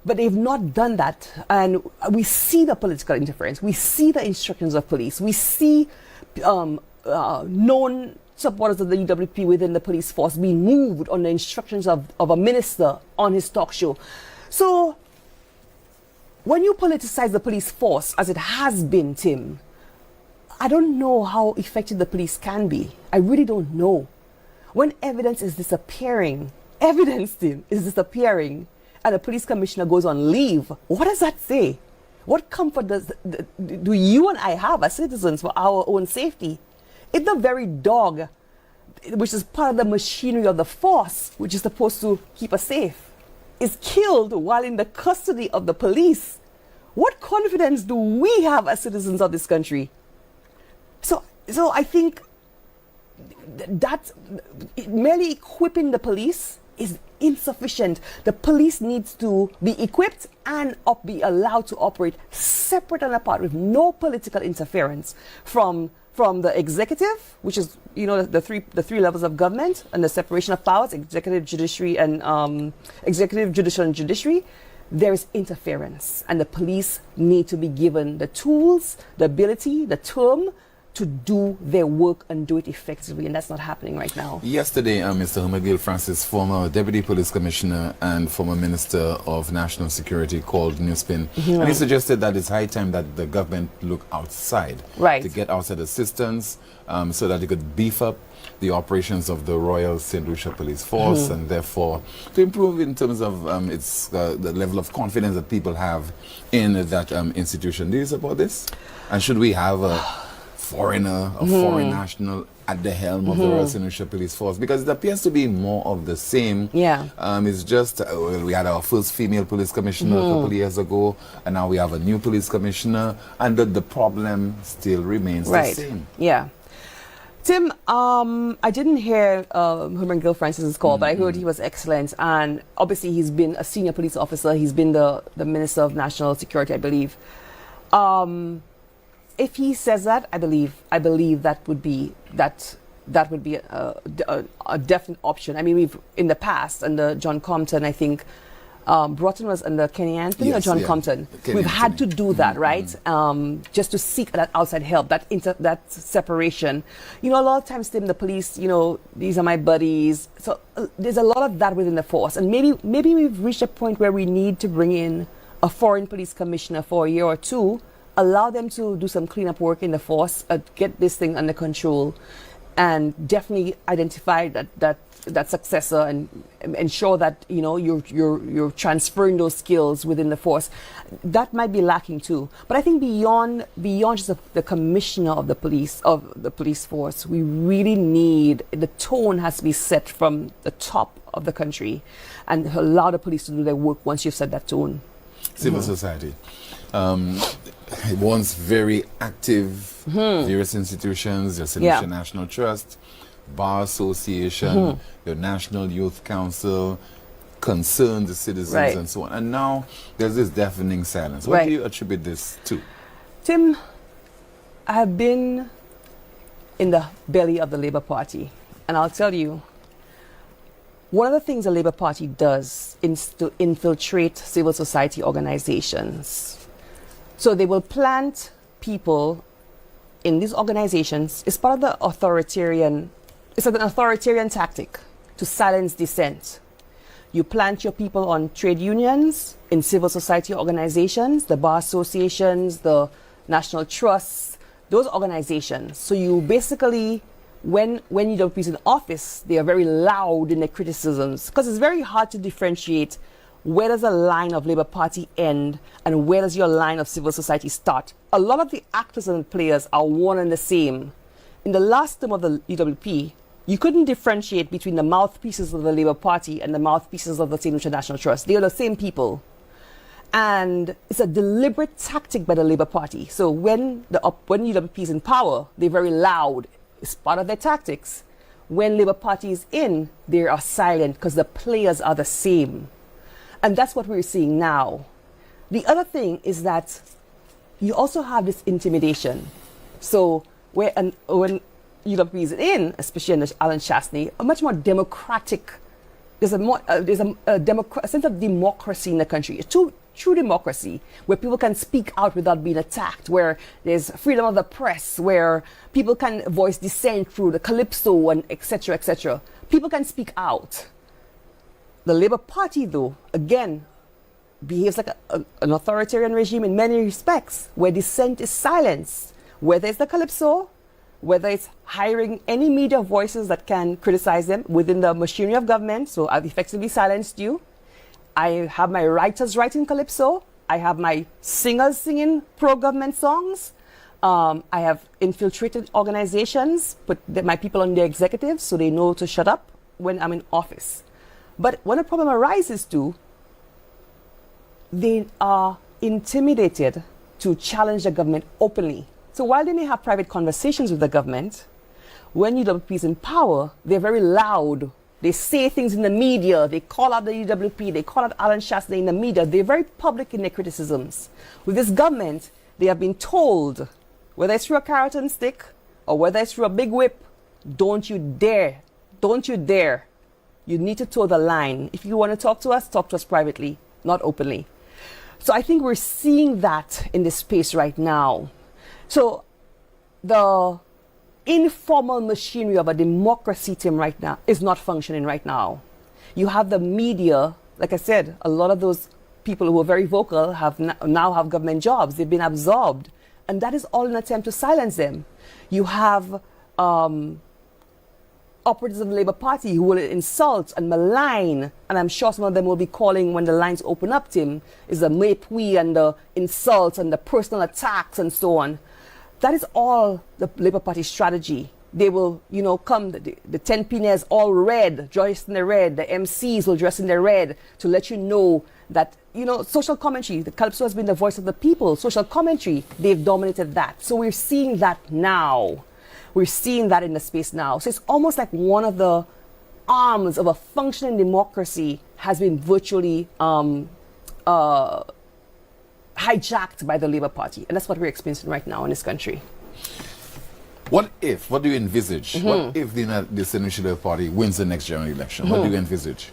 but they've not done that. And we see the political interference. We see the instructions of police. We see known supporters of the UWP within the police force being moved on the instructions of a minister on his talk show. So when you politicize the police force, as it has been, Tim, I don't know how effective the police can be. I really don't know. When evidence is disappearing, Tim, is disappearing, and a police commissioner goes on leave, what does that say? What comfort do you and I have as citizens for our own safety? If the very dog, which is part of the machinery of the force, which is supposed to keep us safe, is killed while in the custody of the police, what confidence do we have as citizens of this country? So I think that merely equipping the police is insufficient. The police needs to be equipped and be allowed to operate separate and apart with no political interference from the executive, which is, you know, the three levels of government, and the separation of powers, executive, judiciary, and executive, judicial, and judiciary. There is interference, and the police need to be given the tools, the ability, the term to do their work and do it effectively, and that's not happening right now. Yesterday, Mr. Hermagil Francis, former Deputy Police Commissioner and former Minister of National Security, called Newspin, and he suggested that it's high time that the government look outside, to get outside assistance, so that it could beef up the operations of the Royal Saint Lucia Police Force, and therefore to improve in terms of the level of confidence that people have in that institution. Do you support this? And should we have a foreigner, a foreign national at the helm of the Royal Saint Lucia Police Force, because it appears to be more of the same. Yeah. It's just, well, we had our first female police commissioner a couple of years ago, and now we have a new police commissioner, and the problem still remains the same. Yeah. Tim, I didn't hear Herman Gill Francis's call, but I heard he was excellent. And obviously, he's been a senior police officer. He's been the Minister of National Security, I believe. If he says that, I believe that would be a definite option. I mean, we've in the past under John Compton, I think. Broughton was under Kenny Anthony or John Compton. We've had to do that, right? Just to seek that outside help, that separation. You know, a lot of times, Tim, the police, you know, these are my buddies. So there's a lot of that within the force. And maybe we've reached a point where we need to bring in a foreign police commissioner for a year or two, allow them to do some cleanup work in the force, get this thing under control, and definitely identify that successor and ensure that, you know, you're transferring those skills within the force. That might be lacking too. But I think beyond just the commissioner of the police force, we really need, the tone has to be set from the top of the country and allow the police to do their work once you've set that tone. Civil society. Once very active, various institutions, the Saint Lucia National Trust, Bar Association, the National Youth Council, concerned the citizens and so on. And now there's this deafening silence. What do you attribute this to? Tim, I have been in the belly of the Labour Party, and I'll tell you, one of the things the Labour Party does is to infiltrate civil society organizations. So they will plant people in these organizations. It's part of the authoritarian, it's an authoritarian tactic to silence dissent. You plant your people on trade unions, in civil society organizations, the bar associations, the national trusts, those organizations. So you basically, when UWP is in office, they are very loud in their criticisms, because it's very hard to differentiate where does the line of Labour Party end and where does your line of civil society start. A lot of the actors and players are one and the same. In the last term of the UWP, you couldn't differentiate between the mouthpieces of the Labour Party and the mouthpieces of the Saint Lucia National Trust. They are the same people. And it's a deliberate tactic by the Labour Party. So when UWP is in power, they're very loud. It's part of their tactics. When Labour Party is in, they are silent because the players are the same. And that's what we're seeing now. The other thing is that you also have this intimidation. So when UWP is in, especially under Alan Chastney, a much more democratic, there's a sense of democracy in the country, a true democracy, where people can speak out without being attacked, where there's freedom of the press, where people can voice dissent through the calypso and etc., etc. People can speak out. The Labour Party, though, again, behaves like an authoritarian regime in many respects, where dissent is silenced, whether it's the calypso, whether it's hiring any media voices that can criticize them within the machinery of government. So I've effectively silenced you. I have my writers writing calypso. I have my singers singing pro-government songs. I have infiltrated organizations, put my people on their executives so they know to shut up when I'm in office. But when a problem arises too, they are intimidated to challenge the government openly. So while they may have private conversations with the government, when UWP is in power, they're very loud. They say things in the media. They call out the UWP. They call out Alan Chastney in the media. They're very public in their criticisms. With this government, they have been told, whether it's through a carrot and stick or whether it's through a big whip, don't you dare. Don't you dare. You need to toe the line. If you want to talk to us privately, not openly. So I think we're seeing that in this space right now. So the informal machinery of a democracy, Tim, right now is not functioning right now. You have the media, like I said, a lot of those people who were very vocal now have government jobs. They've been absorbed. And that is all an attempt to silence them. You have operatives of the Labour Party who will insult and malign, and I'm sure some of them will be calling when the lines open up, Tim, is the mépris and the insults and the personal attacks and so on. That is all the Labour Party strategy. They will, come, the 10 pines all red, dressed in the red. The MCs will dress in the red to let you know that, social commentary, the Calypso has been the voice of the people. Social commentary, they've dominated that. So we're seeing that now. We're seeing that in the space now. So it's almost like one of the arms of a functioning democracy has been virtually hijacked by the Labour Party. And that's what we're experiencing right now in this country. What do you envisage? What if the Saint Lucia Labour Party wins the next general election? What do you envisage?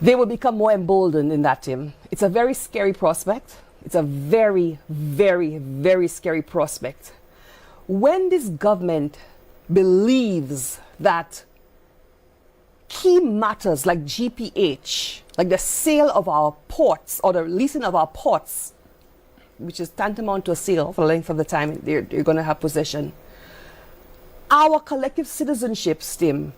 They will become more emboldened in that, Tim. It's a very scary prospect. It's a very, very, very scary prospect. When this government believes that key matters like GPH, like the sale of our ports or the leasing of our ports, which is tantamount to a sale for the length of the time they're going to have possession, our collective citizenship, Tim,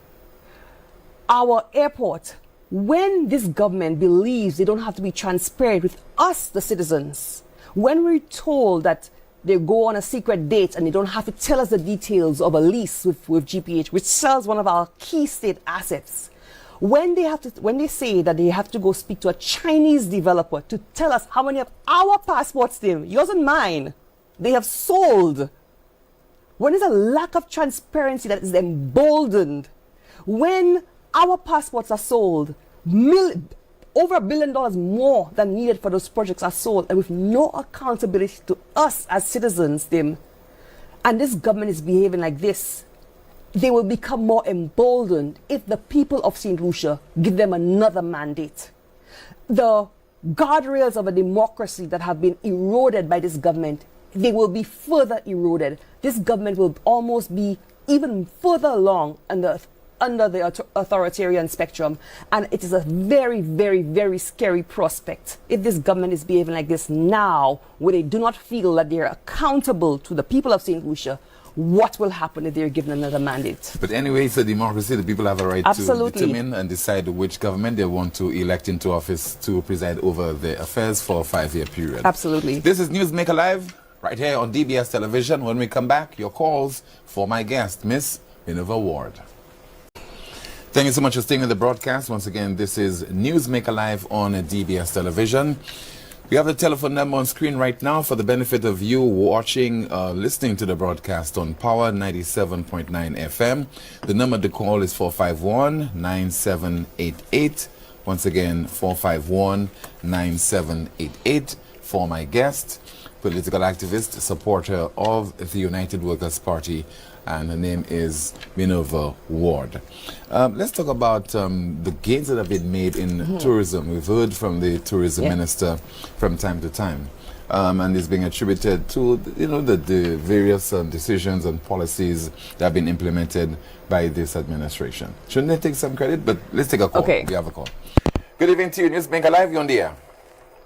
our airport, when this government believes they don't have to be transparent with us, the citizens, when we're told that they go on a secret date and they don't have to tell us the details of a lease with GPH, which sells one of our key state assets, when they say that they have to go speak to a Chinese developer to tell us how many of our passports, Tim, yours and mine, they have sold, when there's a lack of transparency that is emboldened, when our passports are sold, over $1 billion more than needed for those projects are sold, and with no accountability to us as citizens, Tim, and this government is behaving like this, they will become more emboldened if the people of Saint Lucia give them another mandate. The guardrails of a democracy that have been eroded by this government, they will be further eroded. This government will almost be even further along under the authoritarian spectrum. And it is a very, very, very scary prospect if this government is behaving like this now, where they do not feel that they're accountable to the people of Saint Lucia. What will happen if they're given another mandate? But anyway, it's a democracy. The people have a right Absolutely. to determine and decide which government they want to elect into office to preside over their affairs for a 5-year period. Absolutely. This is Newsmaker Live, right here on DBS Television. When we come back, your calls for my guest, Miss Minerva Ward. Thank you so much for staying with the broadcast. Once again, this is Newsmaker Live on DBS Television. We have the telephone number on screen right now for the benefit of you watching, listening to the broadcast on Power 97.9 FM. The number to call is 451-9788. Once again, 451-9788 for my guest, political activist, supporter of the United Workers' Party, and her name is Minerva Ward. Let's talk about the gains that have been made in tourism. We've heard from the tourism minister from time to time, and it's being attributed to the various decisions and policies that have been implemented by this administration. Shouldn't they take some credit? But let's take a call. Okay. We have a call. Good evening to you, Newsmaker Live. You're on the air.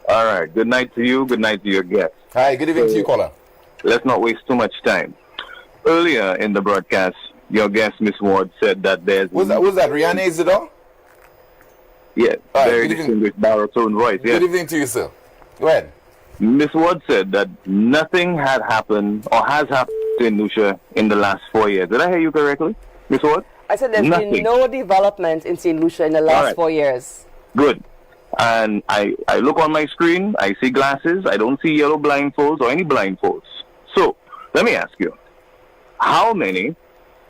All right. Good night to you. Good night to your guest. Hi. Good evening to you, caller. Let's not waste too much time. Earlier in the broadcast, your guest, Miss Ward, said that there's... Was that Rihanna Isidore? Yeah, Right, very good evening. distinguished baritone voice. Yes. Good evening to you, sir. Go ahead. Miss Ward said that nothing had happened or has happened in Lucia in the last 4 years. Did I hear you correctly, Miss Ward? I said there's Nothing. been no development in St. Lucia in the last All right. 4 years. Good. And I look on my screen, I see glasses, I don't see yellow blindfolds or any blindfolds. So, let me ask you, how many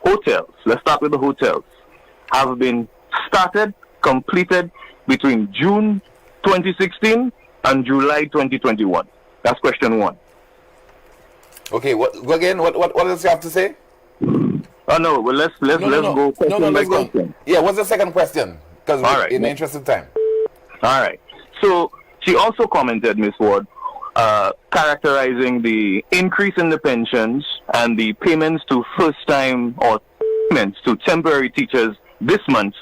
hotels, let's start with the hotels, have been started, completed between June 2016 and July 2021? That's question one. Okay, what else you have to say? Oh no, well let's go question by let's go. question. Yeah, what's the second question? Because All right. in the interest of time. All right. So she also commented, Ms. Ward, characterizing the increase in the pensions and the payments to first-time or payments to temporary teachers this month,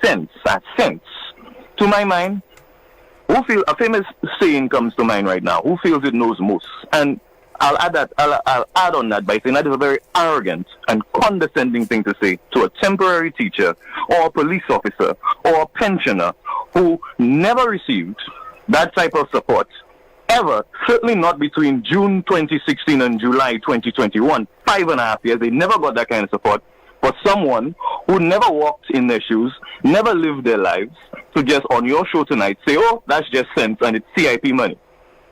cents. To my mind, a famous saying comes to mind right now. Who feels it knows most? And I'll add on that by saying that is a very arrogant and condescending thing to say to a temporary teacher or a police officer or a pensioner who never received that type of support ever, certainly not between June 2016 and July 2021, 5.5 years, they never got that kind of support, for someone who never walked in their shoes, never lived their lives, to just on your show tonight say, oh, that's just cents and it's CIP money.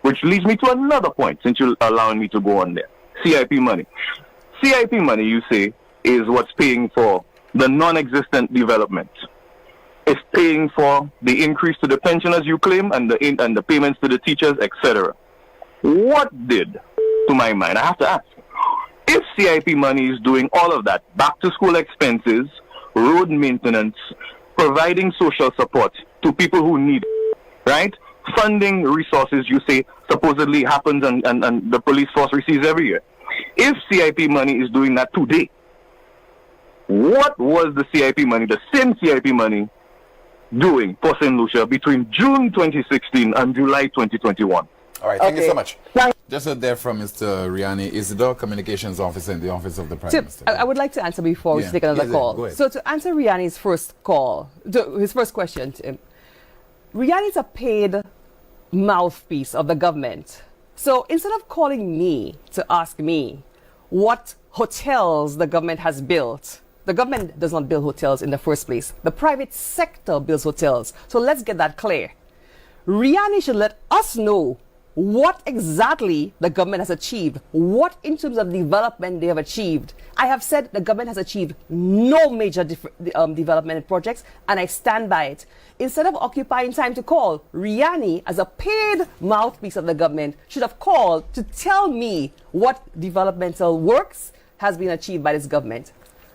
Which leads me to another point, since you're allowing me to go on there. CIP money. CIP money, you say, is what's paying for the non-existent development. It's paying for the increase to the pensioners you claim and the payments to the teachers, etc. What did, to my mind, I have to ask, if CIP money is doing all of that, back to school expenses, road maintenance, providing social support to people who need it, right? Funding resources, you say, supposedly happens and the police force receives every year. If CIP money is doing that today, what was the CIP money, the same CIP money, doing for Saint Lucia between June 2016 and July 2021? All right, thank you so much. Just heard there from Mr. Riani, Isidore, Communications Officer in the Office of the Prime Minister. I would like to answer before we take another call. Go ahead. So to answer Riani's first call, his first question, Tim, Riani's a paid mouthpiece of the government. So instead of calling me to ask me what hotels the government has built, the government does not build hotels in the first place. The private sector builds hotels. So let's get that clear. Riani should let us know what exactly the government has achieved, what in terms of development they have achieved. I have said the government has achieved no major development projects, and I stand by it. Instead of occupying time to call, Riani, as a paid mouthpiece of the government, should have called to tell me what developmental works has been achieved by this government.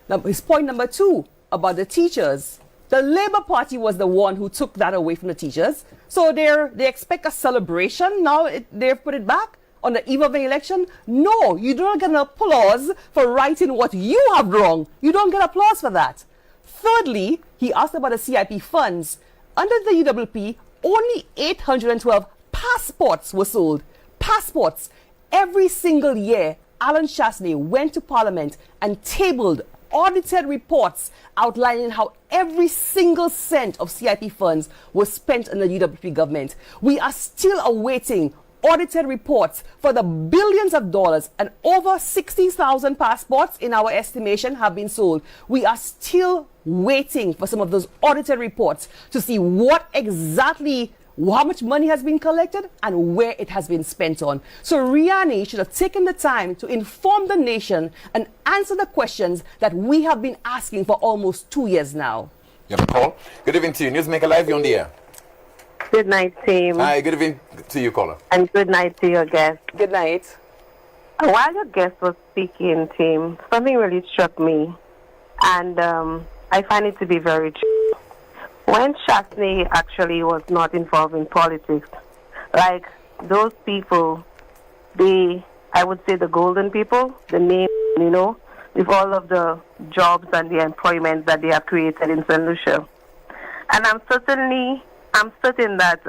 Now, his point number 2 about the teachers. The Labour Party was the one who took that away from the teachers. So they expect a celebration. Now they've put it back on the eve of the election. No, you don't get an applause for writing what you have wrong. You don't get applause for that. Thirdly, he asked about the CIP funds. Under the UWP, only 812 passports were sold. Passports. Every single year, Alan Chasney went to Parliament and tabled audited reports outlining how every single cent of CIP funds was spent in the UWP government. We are still awaiting audited reports for the billions of dollars, and over 60,000 passports in our estimation have been sold. We are still waiting for some of those audited reports to see what exactly, how much money has been collected and where it has been spent on. So Riani should have taken the time to inform the nation and answer the questions that we have been asking for almost 2 years now. You have a call. Good evening to you. Newsmaker Live, you're on the air. Good night, team. Hi, good evening to you, caller. And good night to your guest. Good night. While your guest was speaking, team, something really struck me. And I find it to be very true. When Chasney actually was not involved in politics, like those people, I would say the golden people, the name, with all of the jobs and the employment that they have created in Saint Lucia. And I'm certain that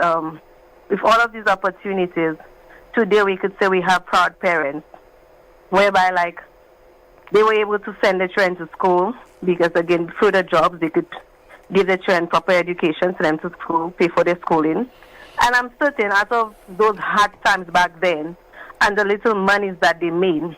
with all of these opportunities, today we could say we have proud parents, whereby like they were able to send their children to school because again, through the jobs they could give their children proper education, send them to school, pay for their schooling. And I'm certain out of those hard times back then and the little monies that they made,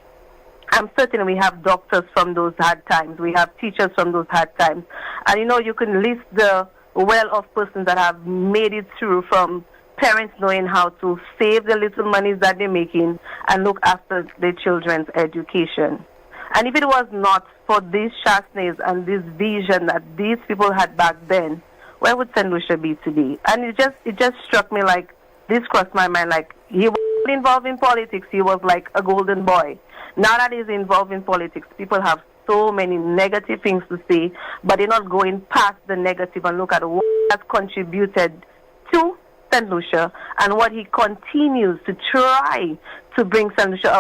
I'm certain we have doctors from those hard times. We have teachers from those hard times. And you can list the well-off persons that have made it through, from parents knowing how to save the little monies that they're making and look after their children's education. And if it was not for these Chasneys and this vision that these people had back then, where would Saint Lucia be today? And it just struck me, like, this crossed my mind, like, he was involved in politics, he was like a golden boy. Now that he's involved in politics, people have so many negative things to say, but they're not going past the negative and look at what has contributed to Saint Lucia and what he continues to try to bring Saint Lucia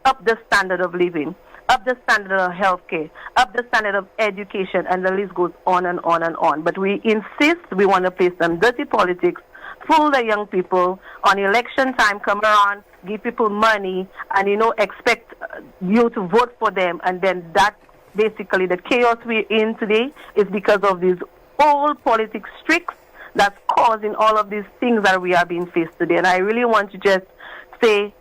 up the standard of living, up the standard of healthcare, up the standard of education, and the list goes on and on and on. But we insist we want to play some dirty politics, fool the young people, on election time come around, give people money, and, expect you to vote for them. And then that, basically, the chaos we're in today is because of these old politics tricks that's causing all of these things that we are being faced today. And I really want to just say,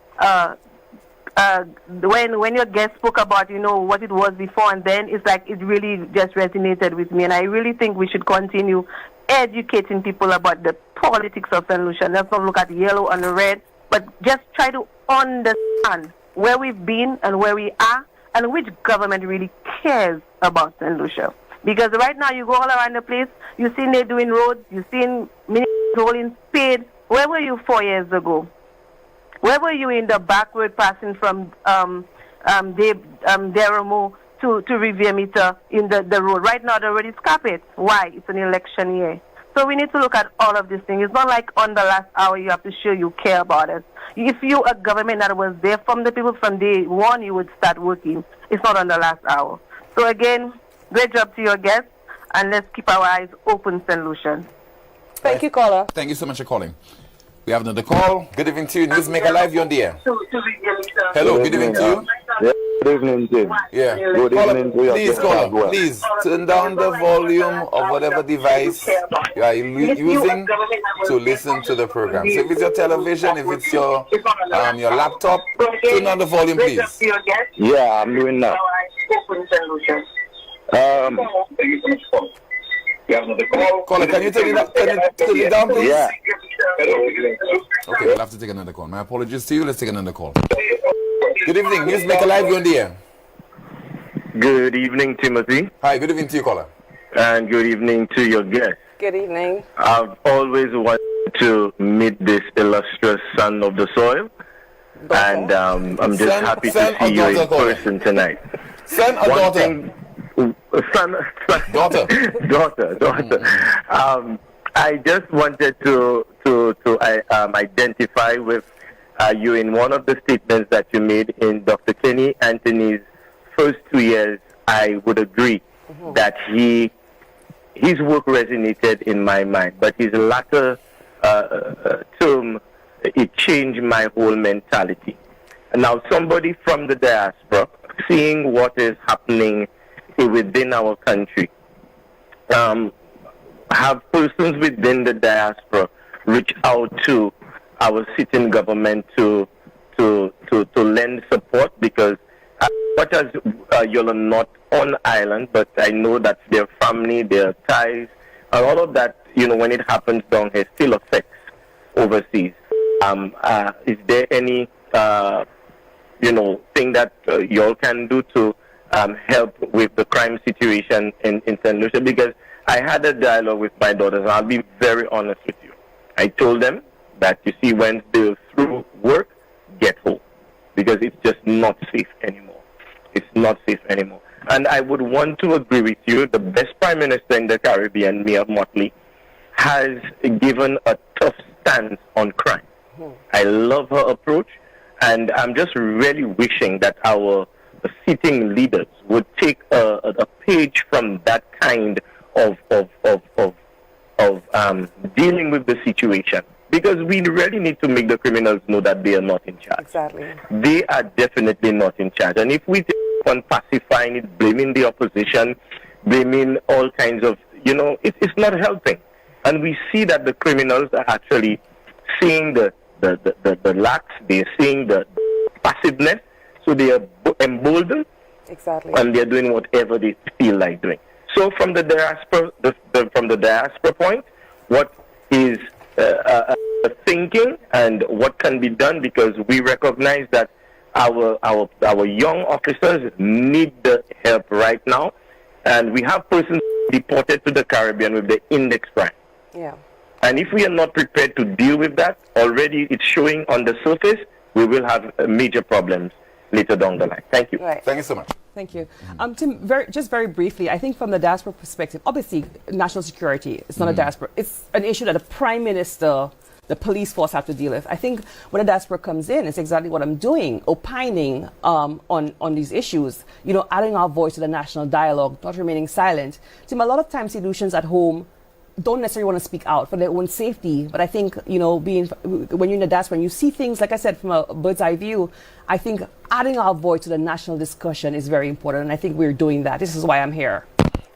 when your guest spoke about, what it was before and then, it's like it really just resonated with me. And I really think we should continue educating people about the politics of Saint Lucia. Let's not look at yellow and red, but just try to understand where we've been and where we are and which government really cares about Saint Lucia. Because right now you go all around the place, you've seen they doing roads, you've seen ministers rolling spade. Where were you 4 years ago? Where were you in the backward passing from Deramo to Riviera Meter in the road? Right now they already scrap it. Why? It's an election year. So we need to look at all of these things. It's not like on the last hour you have to show you care about it. If you a government that was there from the people from day one, you would start working. It's not on the last hour. So again, great job to your guests, and let's keep our eyes open, St. Lucian. Thank you, caller. Thank you so much for calling. We have another call. Good evening to you. Newsmaker Live, you're on the air. Hello, good evening to you. Yeah, good evening, Jim. Yeah. Good evening to you. Please, caller, please turn down the volume of whatever device you are using to listen to the program. So if it's your television, if it's your laptop, turn down the volume, please. Yeah, I'm doing that. Caller, can you turn it down, please? Yeah. Okay, we'll have to take another call. My apologies to you. Let's take another call. Good evening. Newsmaker Live, you're on the air. Good evening, Timothy. Hi, good evening to you, caller. And good evening to your guest. Good evening. I've always wanted to meet this illustrious son of the soil. And I'm just happy to see you in person tonight. Son or daughter? Daughter. Daughter. I just wanted to identify with you in one of the statements that you made in Dr. Kenny Anthony's first 2 years. I would agree that his work resonated in my mind, but his latter term, it changed my whole mentality. And now somebody from the diaspora, seeing what is happening within our country, have persons within the diaspora reach out to our sitting government to lend support, because much as you're not on island, but I know that their family, their ties, and all of that, when it happens down here, still affects overseas. Is there any thing that y'all can do to help with the crime situation in St. Lucia? Because I had a dialogue with my daughters, and I'll be very honest with you. I told them that, you see, when they're through work, get home, because it's just not safe anymore. It's not safe anymore. And I would want to agree with you, the best prime minister in the Caribbean, Mia Motley, has given a tough stance on crime. I love her approach, and I'm just really wishing that our sitting leaders would take a page from that kind of dealing with the situation, because we really need to make the criminals know that they are not in charge. Exactly. They are definitely not in charge. And if we take on pacifying it, blaming the opposition, blaming all kinds of, it's not helping. And we see that the criminals are actually seeing the lacks, they're seeing the passiveness, so they are emboldened. Exactly. And they're doing whatever they feel like doing. So from the diaspora point, what is thinking and what can be done, because we recognize that our young officers need the help right now, and we have persons deported to the Caribbean with the index crime. Yeah. And if we are not prepared to deal with that, already it's showing on the surface, we will have major problems later down the line. Thank you. Right. Thank you so much. Thank you. Tim, very briefly, I think from the diaspora perspective, obviously national security is not a diaspora. It's an issue that the Prime Minister, the police force have to deal with. I think when the diaspora comes in, it's exactly what I'm doing, opining on these issues, adding our voice to the national dialogue, not remaining silent. Tim, a lot of times solutions at home don't necessarily want to speak out for their own safety. But I think, when you're in the diaspora and you see things, like I said, from a bird's eye view, I think adding our voice to the national discussion is very important. And I think we're doing that. This is why I'm here.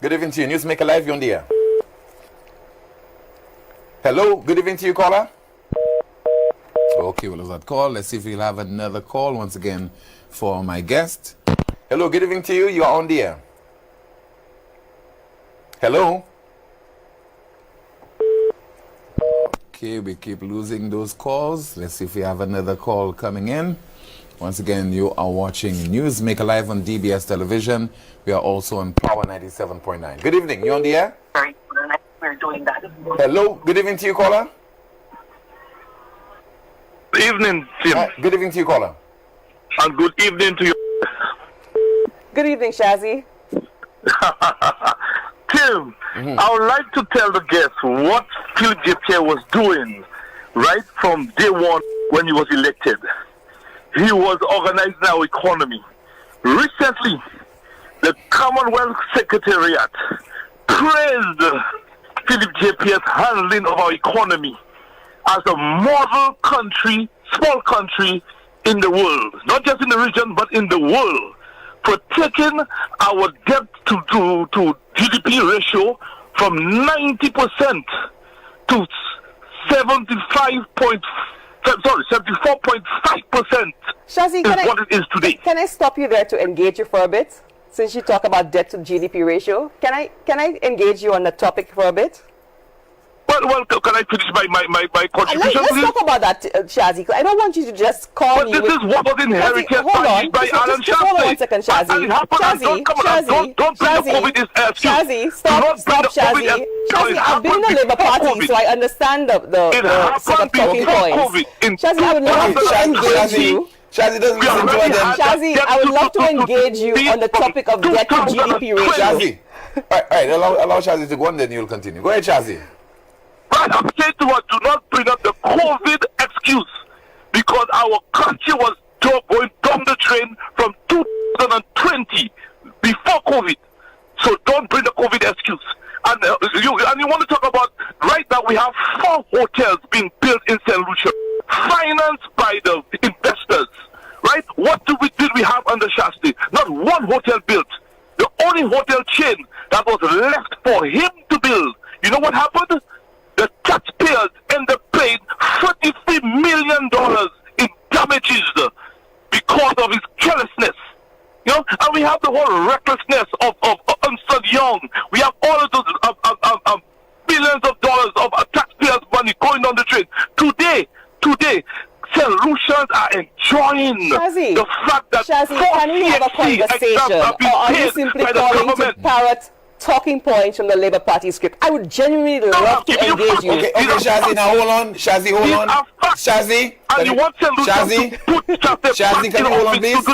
Good evening to you. Newsmaker Live, you're on the air. Hello, good evening to you, caller. Okay, we'll lose that call. Let's see if we'll have another call once again for my guest. Hello, good evening to you. You are on the air. Hello? Okay, we keep losing those calls. Let's see if we have another call coming in. Once again, you are watching Newsmaker Live on DBS Television. We are also on Power 97.9. Good evening. You on the air? Sorry, we're doing that. Hello. Good evening to you, caller. Good evening, Tim. Good evening to you, caller. And good evening to you. Good evening, Shazzy. Tim, I would like to tell the guests what Philip J. was doing right from day one when he was elected. He was organizing our economy. Recently, the Commonwealth Secretariat praised Philip J.P.'s handling of our economy as a model country, small country in the world, not just in the region, but in the world, for taking our debt to GDP ratio from 90% to 74.5% Shazzy, is what it is today. Can I stop you there to engage you for a bit? Since you talk about debt to GDP ratio, can I engage you on the topic for a bit? Well, can I finish my contribution? Let's talk about that, Shazzy. I don't want you to just call but me. this is what was inherited by Alan Just hold on one second, Shazzy. Don't bring the COVID excuse. Stop, Shazzy. Shazzy, I've been in the Labour Party, so I understand the sort of talking points. Shazzy, I would love to engage you. Shazzy doesn't listen to them. Shazzy, I would love to engage you on the topic of debt to GDP ratio. Shazzy, all right, allow Shazzy to go on, then you'll continue. Go ahead, Shazzy. Right, I'm saying to her, do not bring up the COVID excuse, because our country was going down the drain from 2020 before COVID. So don't bring the COVID excuse. And you want to talk about, right now we have 4 hotels being built in Saint Lucia, financed by the investors. Right? What did we have under Shasti? Not one hotel built. The only hotel chain that was left for him to build. You know what happened? The taxpayers ended up paying $33 million in damages because of his carelessness. You know, and we have the whole recklessness of Ernst & Young. We have all of those billions of dollars of taxpayers' money going down the drain. Today, St. Lucians are enjoying the fact that can we have a conversation, or are you simply calling to parrot talking points from the Labour Party script? I would genuinely love to engage you. Okay, Shazzy, now hold on. Shazzy, hold on. Shazzy, and you want Shazzy, can you hold on, please?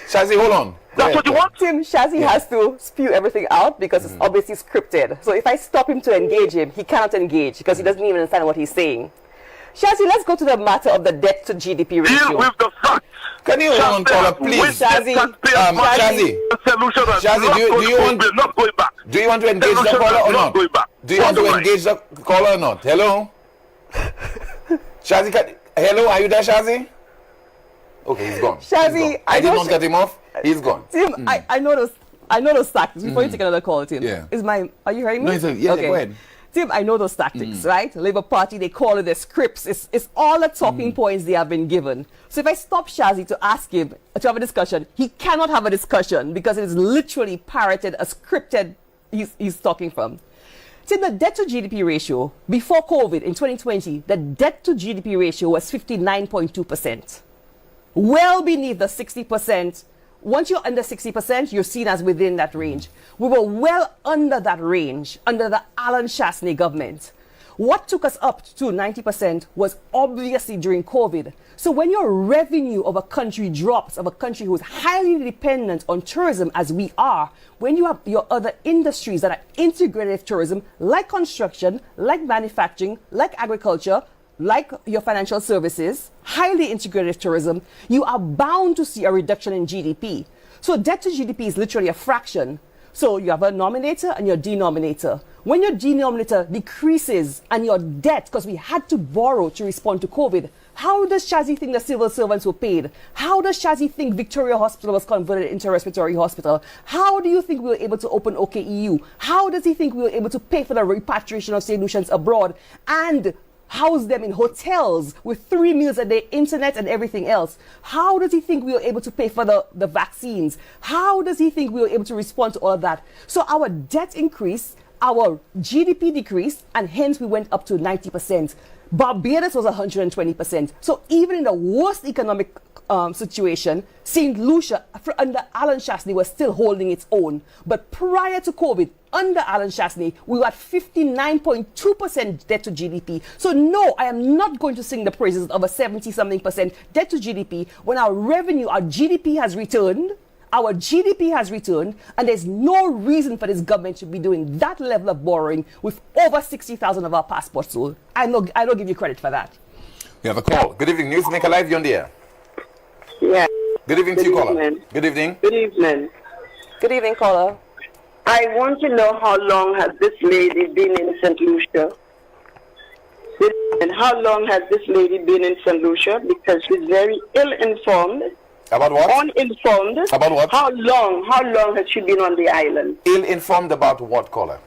Shazzy, hold on. That's what you want? Tim, Shazzy has to spew everything out because it's obviously scripted. So if I stop him to engage him, he cannot engage because he doesn't even understand what he's saying. Shazzy, let's go to the matter of the debt to GDP ratio. Deal with the facts. Can you hold on, caller, please? Shazzy, do you want to engage the caller or not? Do you want to engage the caller or not? Hello? Shazzy, hello, are you there, Shazzy? Okay, he's gone. Shazzy, I did not cut him off. He's gone. Tim, I know those tactics. Before you take another call, Tim. Yeah. Are you hearing me? No, yeah, okay. Go ahead. Tim, I know those tactics, right? Labour Party, they call it the scripts. It's all the talking points they have been given. So if I stop Shazzy to ask him to have a discussion, he cannot have a discussion because it is literally parroted, a scripted he's talking from. Tim, the debt to GDP ratio, before COVID in 2020, the debt to GDP ratio was 59.2%. Well beneath the 60%. Once you're under 60%, you're seen as within that range. We were well under that range under the Alan Shastney government. What took us up to 90% was obviously during COVID. So when your revenue of a country drops, of a country who is highly dependent on tourism as we are, when you have your other industries that are integrative tourism, like construction, like manufacturing, like agriculture, like your financial services, highly integrative tourism, you are bound to see a reduction in GDP. So debt to GDP is literally a fraction. So you have a nominator and your denominator. When your denominator decreases and your debt, because we had to borrow to respond to COVID, how does Shazzy think the civil servants were paid? How does Shazzy think Victoria Hospital was converted into a respiratory hospital? How do you think we were able to open OKEU? How does he think we were able to pay for the repatriation of Saint Lucians abroad? And house them in hotels with 3 meals a day, internet and everything else? How does he think we were able to pay for the vaccines? How does he think we were able to respond to all of that? So our debt increased, our GDP decreased, and hence we went up to 90%. Barbados was 120%. So even in the worst economic situation, Saint Lucia under Alan Chasney was still holding its own. But prior to COVID, under Alan Chasney, we were at 59.2% debt to GDP. So no, I am not going to sing the praises of a 70-something% debt to GDP when our revenue, our GDP has returned. Our GDP has returned, and there's no reason for this government to be doing that level of borrowing with over 60,000 of our passports sold. I don't give you credit for that. We have a call. Good evening, Newsmaker Live, you're on the air. Yeah. Good evening to you, caller. Good evening. Good evening. Good evening, caller. I want to know how long has this lady been in Saint Lucia? And how long has this lady been in Saint Lucia? Because she's very ill-informed. About what? Uninformed. About what? How long has she been on the island? Ill-informed about what, caller?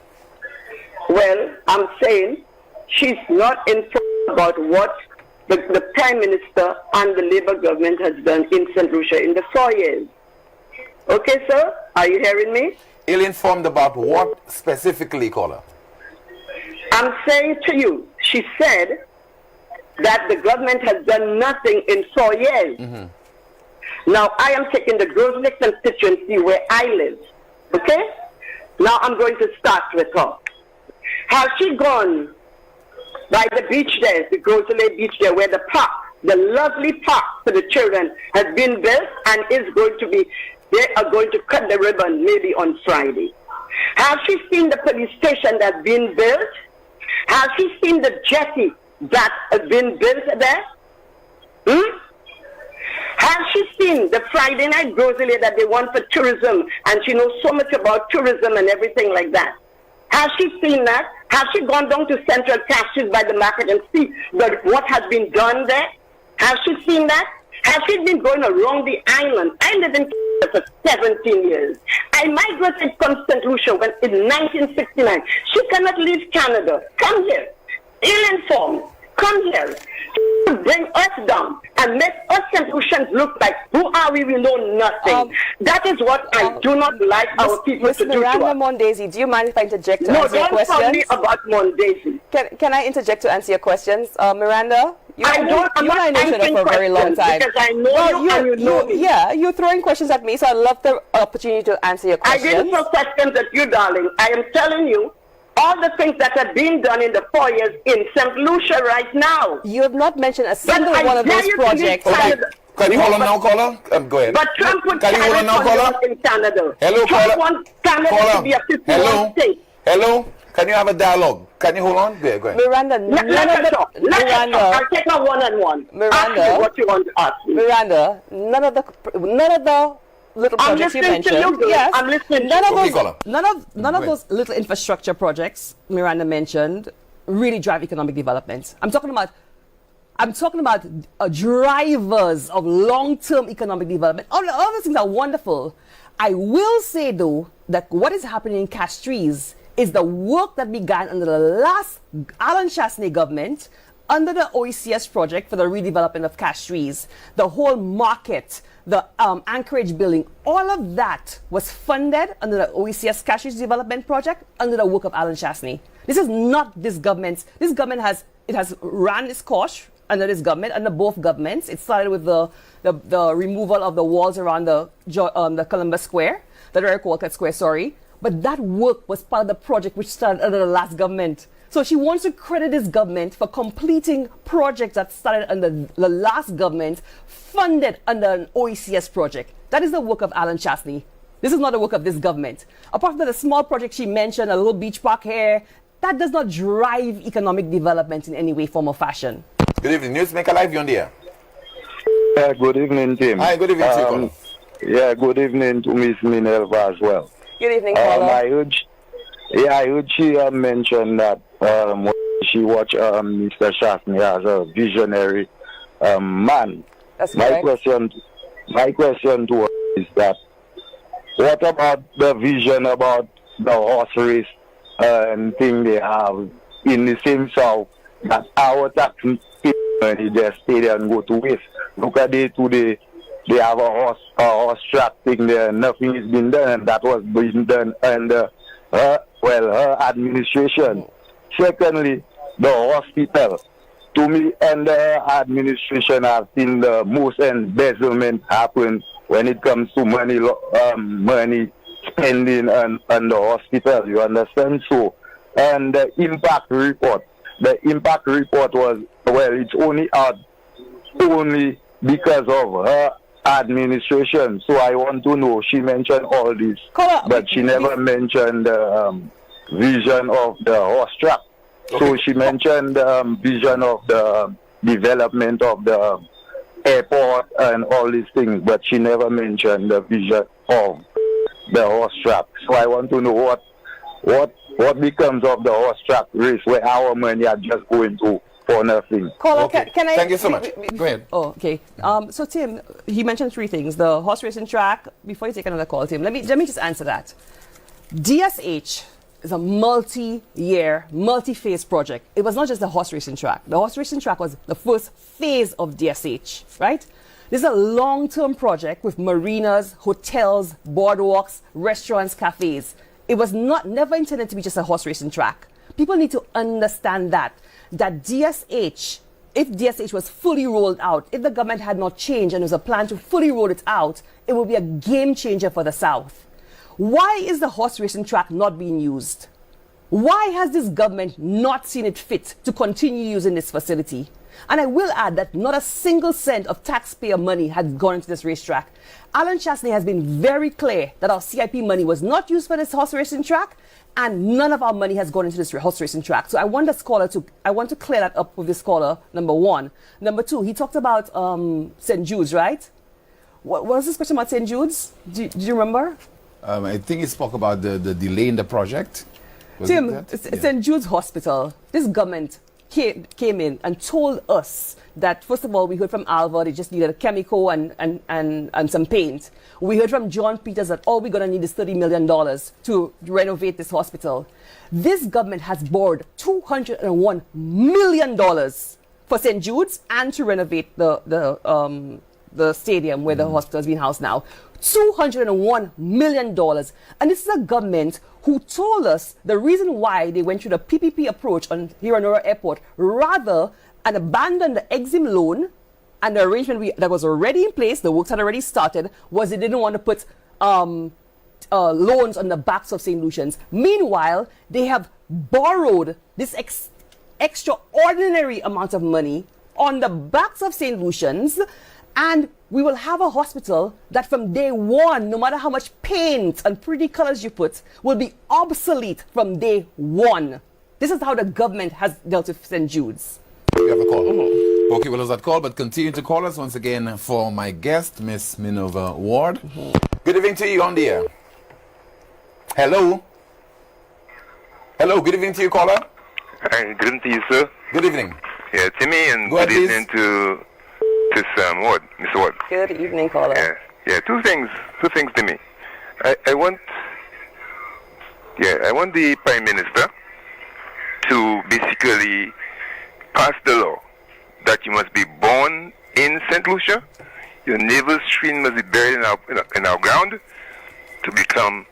Well, I'm saying she's not informed about what the Prime Minister and the Labour government has done in St. Lucia in the 4 years. Okay, sir? Are you hearing me? Ill-informed about what specifically, caller? I'm saying to you, she said that the government has done nothing in 4 years. Mm-hmm. Now, I am taking the Grosley constituency where I live. Okay? Now, I'm going to start with her. Has she gone by the beach there, the Grosley beach there, where the park, the lovely park for the children has been built and is going to be, they are going to cut the ribbon maybe on Friday. Has she seen the police station that's been built? Has she seen the jetty that has been built there? Has she seen the Friday night grocery that they want for tourism, and she knows so much about tourism and everything like that? Has she seen that? Has she gone down to Central Cashews by the market and see what has been done there? Has she seen that? Has she been going around the island? I lived in Canada for 17 years. I migrated from St. Lucia in 1969. She cannot leave Canada. Come here. Ill-informed. Come here. Bring us down and make us St. Lucians look like, who are we? We know nothing. That is what I do not like our people to do Miranda to us. Mondesi, do you mind if I interject to No, answer your don't tell me questions? about Mondesi. Can I interject to answer your questions? Miranda, you I'm and I know each other answering for a very long questions time. because I know you and you know me. Yeah, you're throwing questions at me, so I'd love the opportunity to answer your I questions. didn't throw questions at you, darling. I am telling you all the things that have been done in the 4 years in St. Lucia right now. You have not mentioned a But single I one of dare those you to leave projects. Canada. Can you hold on now, caller? Go ahead. But Trump would Can you hold on now, caller? in Canada. Hello, Trump caller. wants Canada to be a 51 Hello. state. Hello. Can you have a dialogue? Can you hold on? Go ahead. Miranda, Let none us of the talk. Let us talk. Miranda, I'll take a one-on-one. Miranda. Ask me what you want to ask me. Miranda, none of the little I'm projects you listening to mentioned. you, girl. Yes, I'm listening none to of you. those, Okay, caller. none of Go those little infrastructure projects Miranda mentioned really drive economic development. I'm talking about drivers of long-term economic development. All those things are wonderful. I will say, though, that what is happening in Castries is the work that began under the last Alan Chasney government, under the OECS project for the redevelopment of Castries, the whole market, the Anchorage building, all of that was funded under the OECS Castries development project under the work of Alan Chasney. This is not this government's. This government has ran its course under this government, under both governments. It started with the removal of the walls around the Columbus Square, the Derek Walcott Square, sorry. But that work was part of the project which started under the last government. So she wants to credit this government for completing projects that started under the last government, funded under an OECS project. That is the work of Alan Chasney. This is not the work of this government. Apart from the small project she mentioned, a little beach park here, that does not drive economic development in any way, form, or fashion. Good evening. Newsmaker Live, you're on the air. Good evening, Tim. Hi, good evening to you, caller. Yeah, good evening to Miss Minerva as well. Good evening, caller. I heard she mentioned that when she watched Mr. Chasney as a visionary man. That's My correct. question to her is that what about the vision about the horse race and thing they have in the same South that our tax money just stay there and go to waste. Look at it today. They have a horse track thing there. Nothing is being done, and that was being done under her administration. Secondly, the hospital. To me, under her administration, I've seen the most embezzlement happen when it comes to money spending on the hospital. You understand? So, and the impact report. The impact report was, well, it's only out only because of her administration. So I want to know, she mentioned all this, but she never mentioned the vision of the horse track. Okay. So she mentioned the vision of the development of the airport and all these things, but she never mentioned the vision of the horse track. So I want to know what becomes of the horse track race where our money are just going to for nothing. Caller, okay. can I? Thank you so much. Go ahead. Oh, okay. So Tim, he mentioned three things: the horse racing track. Before you take another call, Tim, let me just answer that. DSH is a multi-year, multi-phase project. It was not just the horse racing track. The horse racing track was the first phase of DSH, right? This is a long-term project with marinas, hotels, boardwalks, restaurants, cafes. It was never intended to be just a horse racing track. People need to understand that DSH, if DSH was fully rolled out, if the government had not changed and there was a plan to fully roll it out, it would be a game changer for the South. Why is the horse racing track not being used? Why has this government not seen it fit to continue using this facility? And I will add that not a single cent of taxpayer money has gone into this racetrack. Alan Chastney has been very clear that our CIP money was not used for this horse racing track, and none of our money has gone into this horse racing track. So I want to clear that up with this caller, number one. Number two, he talked about St. Jude's, right? What was this question about St. Jude's? Do you remember? I think he spoke about the delay in the project. Tim, St. Jude's Hospital, this government came in and told us that, first of all, we heard from Alva, they just needed a chemical and some paint. We heard from John Peters that all we're going to need is $30 million to renovate this hospital. This government has borrowed $201 million for St. Jude's and to renovate the stadium where the hospital is being housed now. $201 million. And this is a government who told us the reason why they went through the PPP approach on Hiranora Airport rather and abandoned the Exim loan and the arrangement that was already in place, the works had already started, was they didn't want to put loans on the backs of St. Lucians. Meanwhile, they have borrowed this extraordinary amount of money on the backs of St. Lucians, and we will have a hospital that from day one, no matter how much paint and pretty colors you put, will be obsolete from day one. This is how the government has dealt with St. Jude's. We have a call. Okay, well, that call, but continue to call us once again for my guest, Miss Minerva Ward. Good evening to you on the air. Hello. Hello, good evening to you, caller. Hi, good evening to you, sir. Good evening. Yeah, Timmy, and good evening to Ward, Mr. Ward. Good evening, caller. Yeah, two things to me. I want the Prime Minister to basically pass the law that you must be born in Saint Lucia, your navel string must be buried in our ground to become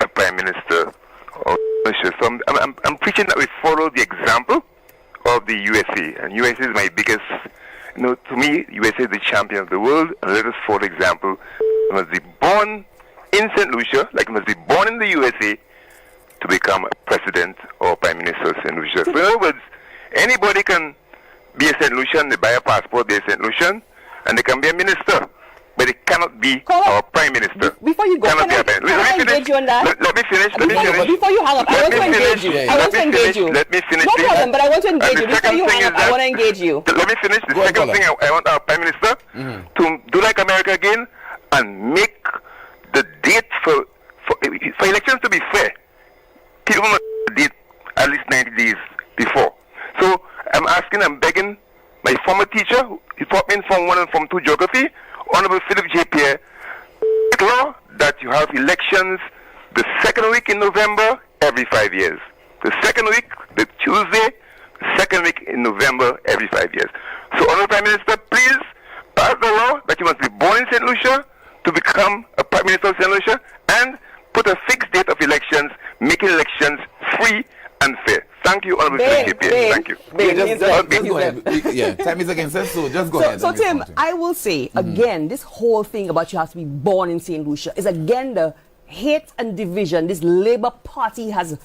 a Prime Minister of Lucia. So I'm preaching that we follow the example of the USA, and USA is my biggest. To me, USA is the champion of the world, and let us follow the example. You must be born in St. Lucia, like you must be born in the USA, to become a president or prime minister of St. Lucia. So in other words, anybody can be a St. Lucian, they buy a passport, they're a St. Lucian, and they can be a minister, but they cannot be our prime minister. Before you go, can I engage you on that? Let me finish. Before you hang up, I want to engage you. Let me finish. No problem, but I want to engage you. Before you hang up, I want to engage you. Let me finish. The second thing, I want our prime minister to do like America again and make the date for elections to be fair. People must date at least 90 days before. So I'm begging my former teacher, he taught me in Form 1 and Form 2 geography, Honorable Philip J. Pierre, law that you have elections the second week in November every 5 years. The second week, the Tuesday second week in November every 5 years. So, Honorable Prime Minister, please pass the law that you must be born in Saint Lucia to become a Prime Minister of Saint Lucia, and put a fixed date of elections, making elections free and fair. Thank you, Honorable Secretary. Thank you. Just go ahead. Yeah, time is against us, so just go ahead. So Tim, I will say, again, this whole thing about you have to be born in St. Lucia is again the hate and division this Labour Party has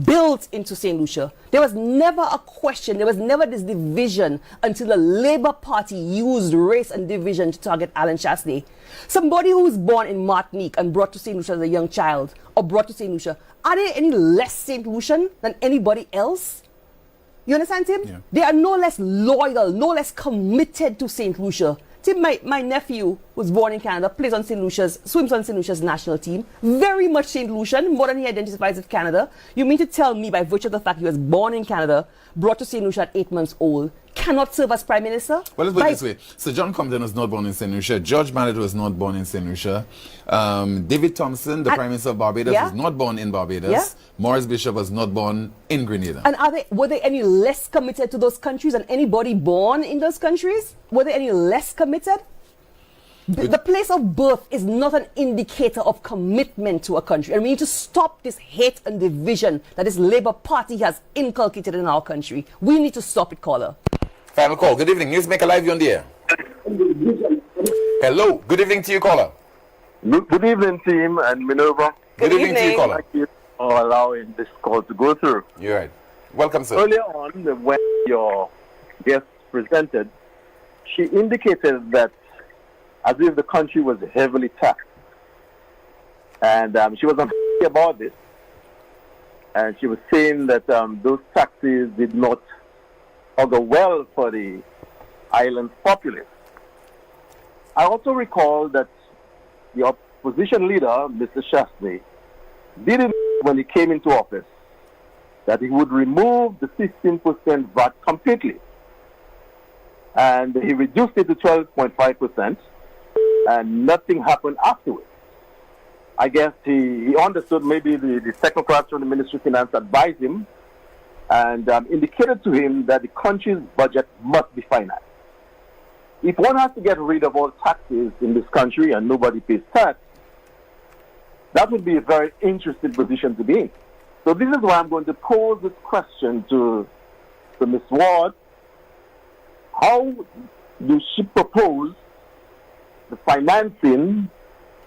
built into St. Lucia. There was never a question, there was never this division until the Labour Party used race and division to target Alan Chasney. Somebody who was born in Martinique and brought to St. Lucia as a young child, or brought to St. Lucia, are they any less St. Lucian than anybody else? You understand, Tim? Yeah. They are no less loyal, no less committed to St. Lucia. Tim, my nephew was born in Canada, plays on St. Lucia's, swims on St. Lucia's national team. Very much St. Lucian, more than he identifies with Canada. You mean to tell me, by virtue of the fact he was born in Canada, brought to St. Lucia at 8 months old, cannot serve as Prime Minister? Well, let's put it this way. So John Compton was not born in St. Lucia. George Mallet was not born in St. Lucia. David Thompson, the Prime Minister of Barbados, was not born in Barbados. Yeah. Morris Bishop was not born in Grenada. And were they any less committed to those countries than anybody born in those countries? Were they any less committed? The place of birth is not an indicator of commitment to a country. And we need to stop this hate and division that this Labour Party has inculcated in our country. We need to stop it, caller. Final call. Good evening. Newsmaker live, you're on the air. Hello. Good evening to you, caller. Good evening, team, and Minerva. Good evening to you, caller. Thank you for allowing this call to go through. You're right. Welcome, sir. Earlier on, when your guest presented, she indicated that as if the country was heavily taxed. And she was unhappy about this. And she was saying that those taxes did not augur well for the island's populace. I also recall that the opposition leader, Mr. Chasney, did it when he came into office, that he would remove the 16% VAT completely. And he reduced it to 12.5%, and nothing happened afterwards. I guess he understood maybe the technocrats from the Ministry of Finance advised him and indicated to him that the country's budget must be financed. If one has to get rid of all taxes in this country and nobody pays tax, that would be a very interesting position to be in. So this is why I'm going to pose this question to Ms. Ward. How do she propose the financing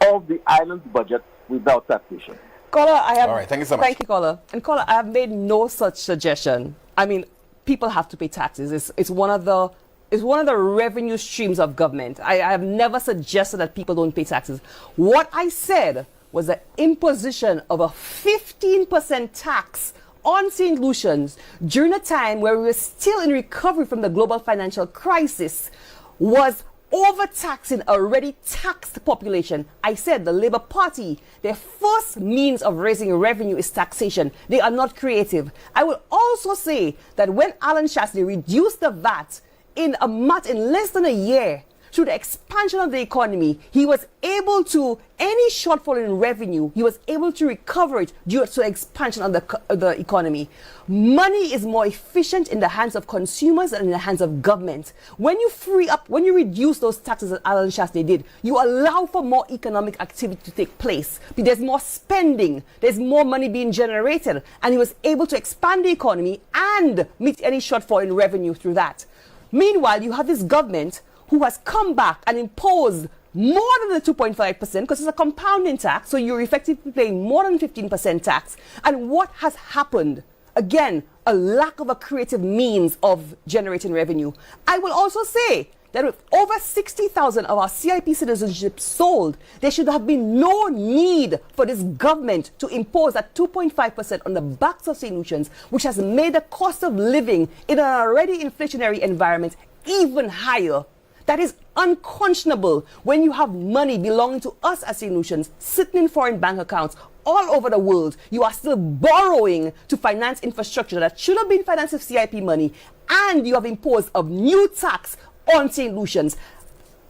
of the island's budget without taxation? Caller, I have. All right, thank you so much. Thank you, caller. And caller, I have made no such suggestion. I mean, people have to pay taxes. It's one of the revenue streams of government. I have never suggested that people don't pay taxes. What I said was the imposition of a 15% tax on St. Lucians during a time where we were still in recovery from the global financial crisis was overtaxing already taxed population. I said the Labour Party, their first means of raising revenue is taxation. They are not creative. I will also say that when Alan Chasney reduced the VAT in less than a year, through the expansion of the economy, he was able to, any shortfall in revenue, he was able to recover it due to the expansion of the economy. Money is more efficient in the hands of consumers than in the hands of government. When you free up, when you reduce those taxes that Alan Chasney did, you allow for more economic activity to take place. There's more spending, there's more money being generated, and he was able to expand the economy and meet any shortfall in revenue through that. Meanwhile, you have this government who has come back and imposed more than the 2.5% because it's a compounding tax, so you're effectively paying more than 15% tax. And what has happened? Again, a lack of a creative means of generating revenue. I will also say that with over 60,000 of our CIP citizenships sold, there should have been no need for this government to impose that 2.5% on the backs of St. Lucians, which has made the cost of living in an already inflationary environment even higher. That is unconscionable when you have money belonging to us as St. Lucians sitting in foreign bank accounts all over the world. You are still borrowing to finance infrastructure that should have been financed with CIP money, and you have imposed a new tax on St. Lucians.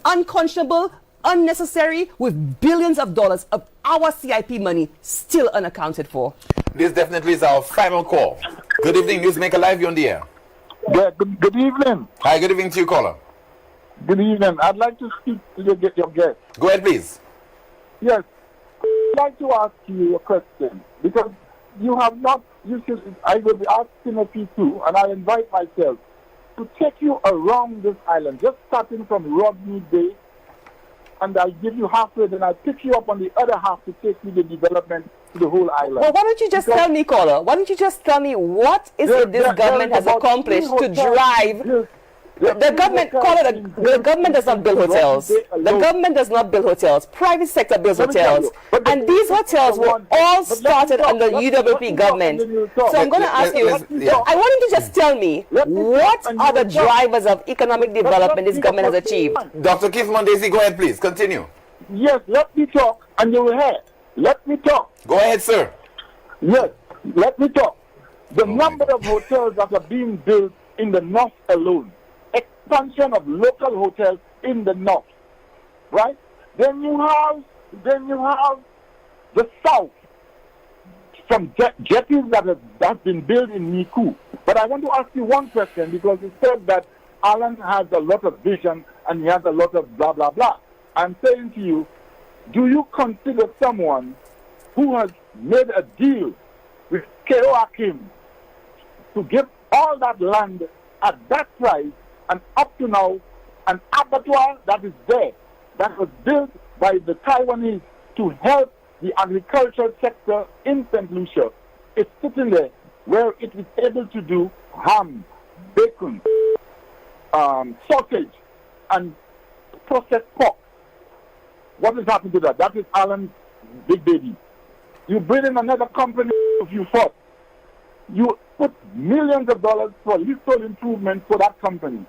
Unconscionable, unnecessary, with billions of dollars of our CIP money still unaccounted for. This definitely is our final call. Good evening, Newsmaker Live, you're on the air. Yeah, good evening. Hi, good evening to you, caller. Good evening. I'd like to speak to your guest. Go ahead, please. Yes. I'd like to ask you a question because you have not, I will be asking Timothy too, and I invite myself to take you around this island, just starting from Rodney Bay, and I give you halfway, then I pick you up on the other half to take you the development to the whole island. Well, why don't you just tell me, caller? Why don't you just tell me what is it this government has accomplished to drive? The government, caller, the government does not build hotels. The government does not build hotels. Private sector builds hotels. And these hotels were all started under UWP government. So I'm going to ask you, I want you to just tell me, what are the drivers of economic development this government has achieved? Dr. Keith Mondesi, go ahead, please. Continue. Yes, let me talk, and you will hear. Let me talk. Go ahead, sir. Yes, let me talk. The number of hotels that are being built in the north alone, expansion of local hotels in the north, right? Then you have the south, some jetties that have been built in Niku. But I want to ask you one question, because it said that Alan has a lot of vision and he has a lot of blah, blah, blah. I'm saying to you, do you consider someone who has made a deal with Keoakim to give all that land at that price, and up to now, an abattoir that is there, that was built by the Taiwanese to help the agricultural sector in Saint Lucia, is sitting there where it is able to do ham, bacon, sausage, and processed pork. What has happened to that? That is Alan's big baby. You bring in another company if you fought. You put millions of dollars for leasehold improvement for that company.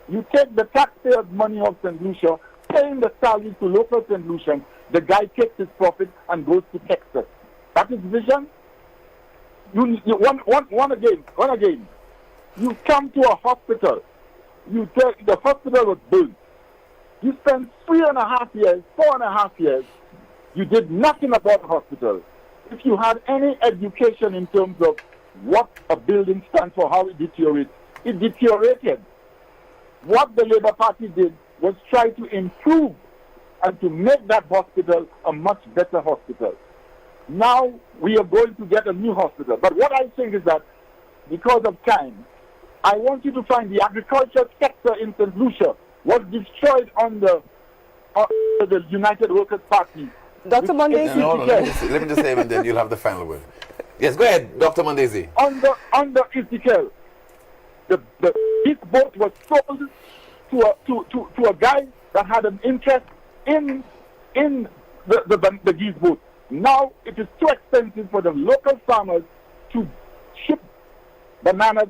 You take the taxpayers' money of St. Lucia, paying the salaries to local St. Lucians. The guy takes his profit and goes to Texas. That is vision. One again. You come to a hospital. The hospital was built. You spent 3.5 years, 4.5 years. You did nothing about the hospital. If you had any education in terms of what a building stands for, how it deteriorated. What the Labour Party did was try to improve and to make that hospital a much better hospital. Now we are going to get a new hospital. But what I think is that because of time, I want you to find the agriculture sector in St. Lucia was destroyed under the United Workers' Party. Dr. Mondesi. Let me just say, and then you'll have the final word. Yes, go ahead, Dr. Mondesi. Under Ezekiel, this boat was sold to a guy that had an interest in the geese boat. Now it is too expensive for the local farmers to ship bananas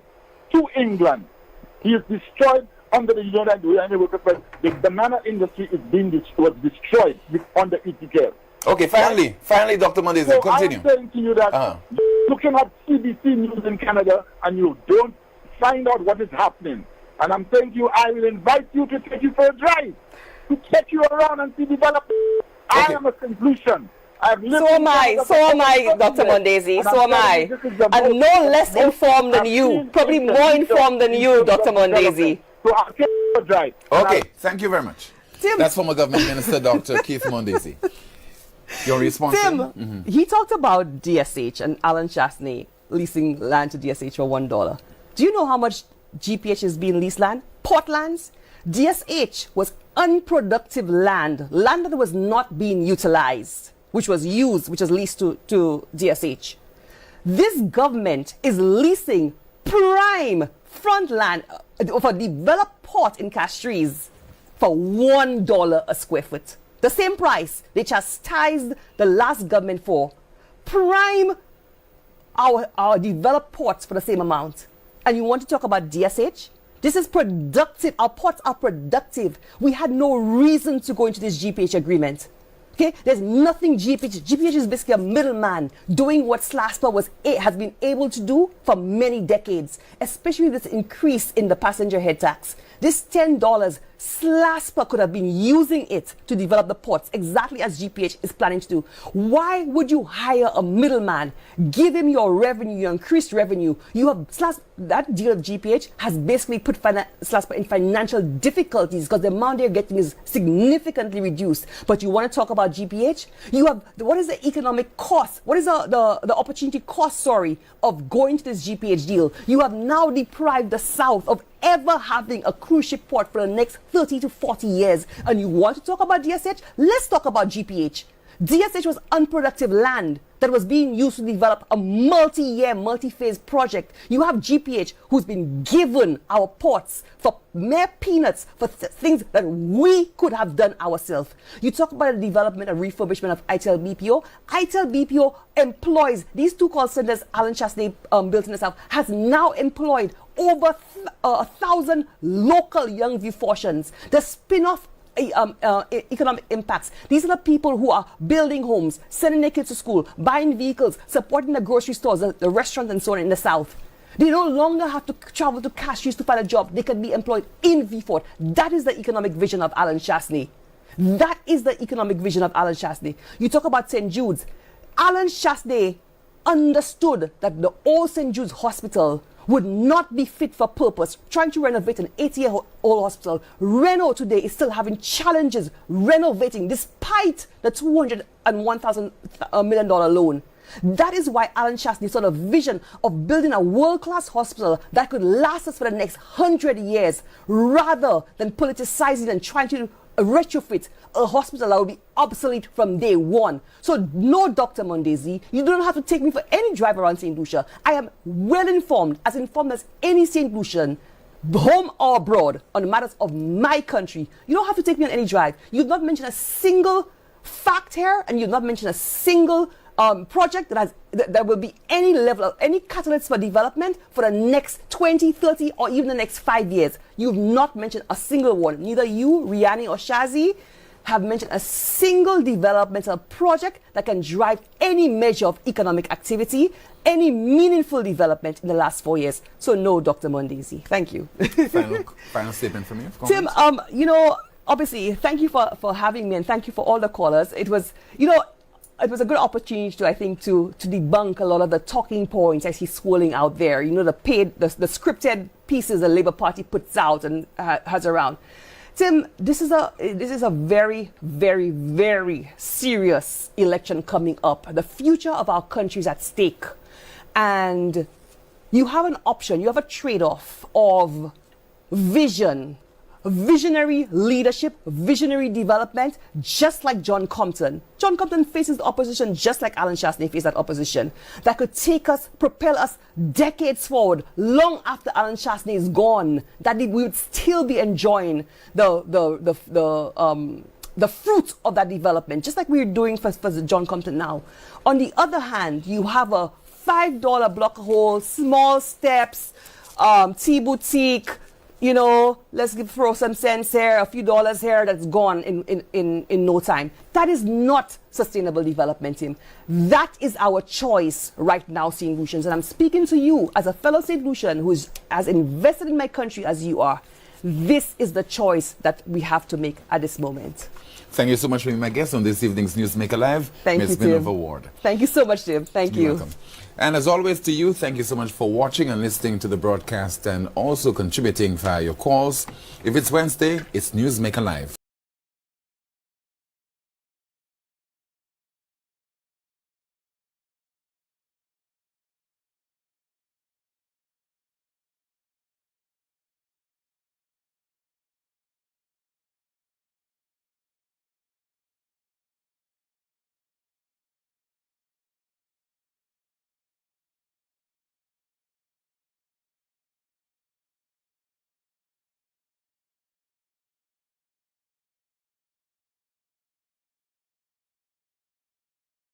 to England. He is destroyed under the United Workers' Party. The banana industry was destroyed under Ezekiel. Okay, finally, Dr. Mondesi, so continue. I'm saying to you that looking at CBC News in Canada and you don't find out what is happening. And I'm saying to you, I will invite you to take you for a drive, to take you around and see development. I am a conclusion. So am I, Dr. Mondesi, so am I. And no less informed than you, probably more informed than you, Dr. Mondesi. So I'll take you for a drive. Okay, thank you very much. Tim. That's former Government Minister Dr. Keith Mondesi. Your response? Tim, he talked about DSH and Alan Chasney leasing land to DSH for $1. Do you know how much GPH is being leased land? Portlands? DSH was unproductive land that was not being utilized, which was leased to DSH. This government is leasing prime front land of a developed port in Castries for $1 a square foot. The same price they chastised the last government for. Prime our developed ports for the same amount. And you want to talk about DSH? This is productive. Our ports are productive. We had no reason to go into this GPH agreement. Okay? There's nothing GPH is basically a middleman doing what SLASPA has been able to do for many decades, especially this increase in the passenger head tax. This $10, SLASPA could have been using it to develop the ports, exactly as GPH is planning to do. Why would you hire a middleman, give him your revenue, your increased revenue? You have that deal of GPH has basically put SLASPA in financial difficulties because the amount they're getting is significantly reduced. But you want to talk about GPH? You have, what is the economic cost? What is the opportunity cost, sorry, of going to this GPH deal? You have now deprived the South of ever having a cruise ship port for the next 30 to 40 years. And you want to talk about DSH? Let's talk about GPH. DSH was unproductive land that was being used to develop a multi-year, multi-phase project. You have GPH, who's been given our ports for mere peanuts for things that we could have done ourselves. You talk about the development and refurbishment of ITEL BPO. ITEL BPO employs, these two call centers Alan Chasney built in the South, has now employed over 1,000 local young Viewfortians. The spin-off economic impacts. These are the people who are building homes, sending their kids to school, buying vehicles, supporting the grocery stores, the restaurants and so on in the South. They no longer have to travel to Cashews to find a job. They can be employed in Viewfort. That is the economic vision of Alan Chasney. That is the economic vision of Alan Chasney. You talk about St. Jude's. Alan Chasney understood that the old St. Jude's Hospital would not be fit for purpose, trying to renovate an 80-year-old hospital. Reno today is still having challenges renovating despite the $201 million loan. That is why Alan Chasney saw the vision of building a world-class hospital that could last us for the next 100 years, rather than politicizing and trying to retrofit a hospital that will be obsolete from day one. So no, Dr. Mondesi, you don't have to take me for any drive around St. Lucia. I am well informed as any St. Lucian, home or abroad, on the matters of my country. You don't have to take me on any drive. You've not mentioned a single fact here, and you've not mentioned a single project that will be any level of any catalyst for development for the next 20, 30, or even the next 5 years. You've not mentioned a single one. Neither you, Riani, or Shazi have mentioned a single developmental project that can drive any measure of economic activity, any meaningful development in the last 4 years. So no, Dr. Mondesi. Thank you. Final statement from you. Tim, obviously, thank you for having me, and thank you for all the callers. It was, it was a good opportunity to, I think, to debunk a lot of the talking points I see swirling out there. The scripted pieces the Labour Party puts out and has around. Tim, this is a very, very, very serious election coming up. The future of our country is at stake, and you have an option. You have a trade-off of vision. Visionary leadership, visionary development, just like John Compton. John Compton faces the opposition just like Alan Chasney faced that opposition. That could propel us decades forward, long after Alan Chasney is gone. That we would still be enjoying the fruit of that development, just like we're doing for John Compton now. On the other hand, you have a $5 block hole, small steps, tea boutique. Let's throw some cents here, a few dollars here, that's gone in no time. That is not sustainable development, Tim. That is our choice right now, St. Lucians. And I'm speaking to you as a fellow St. Lucian who is as invested in my country as you are. This is the choice that we have to make at this moment. Thank you so much for being my guest on this evening's Newsmaker Live. Thank you, Ms. Tim. Minerva Ward. Thank you so much, Tim. Thank you. You're welcome. And as always to you, thank you so much for watching and listening to the broadcast and also contributing via your calls. If it's Wednesday, it's Newsmaker Live.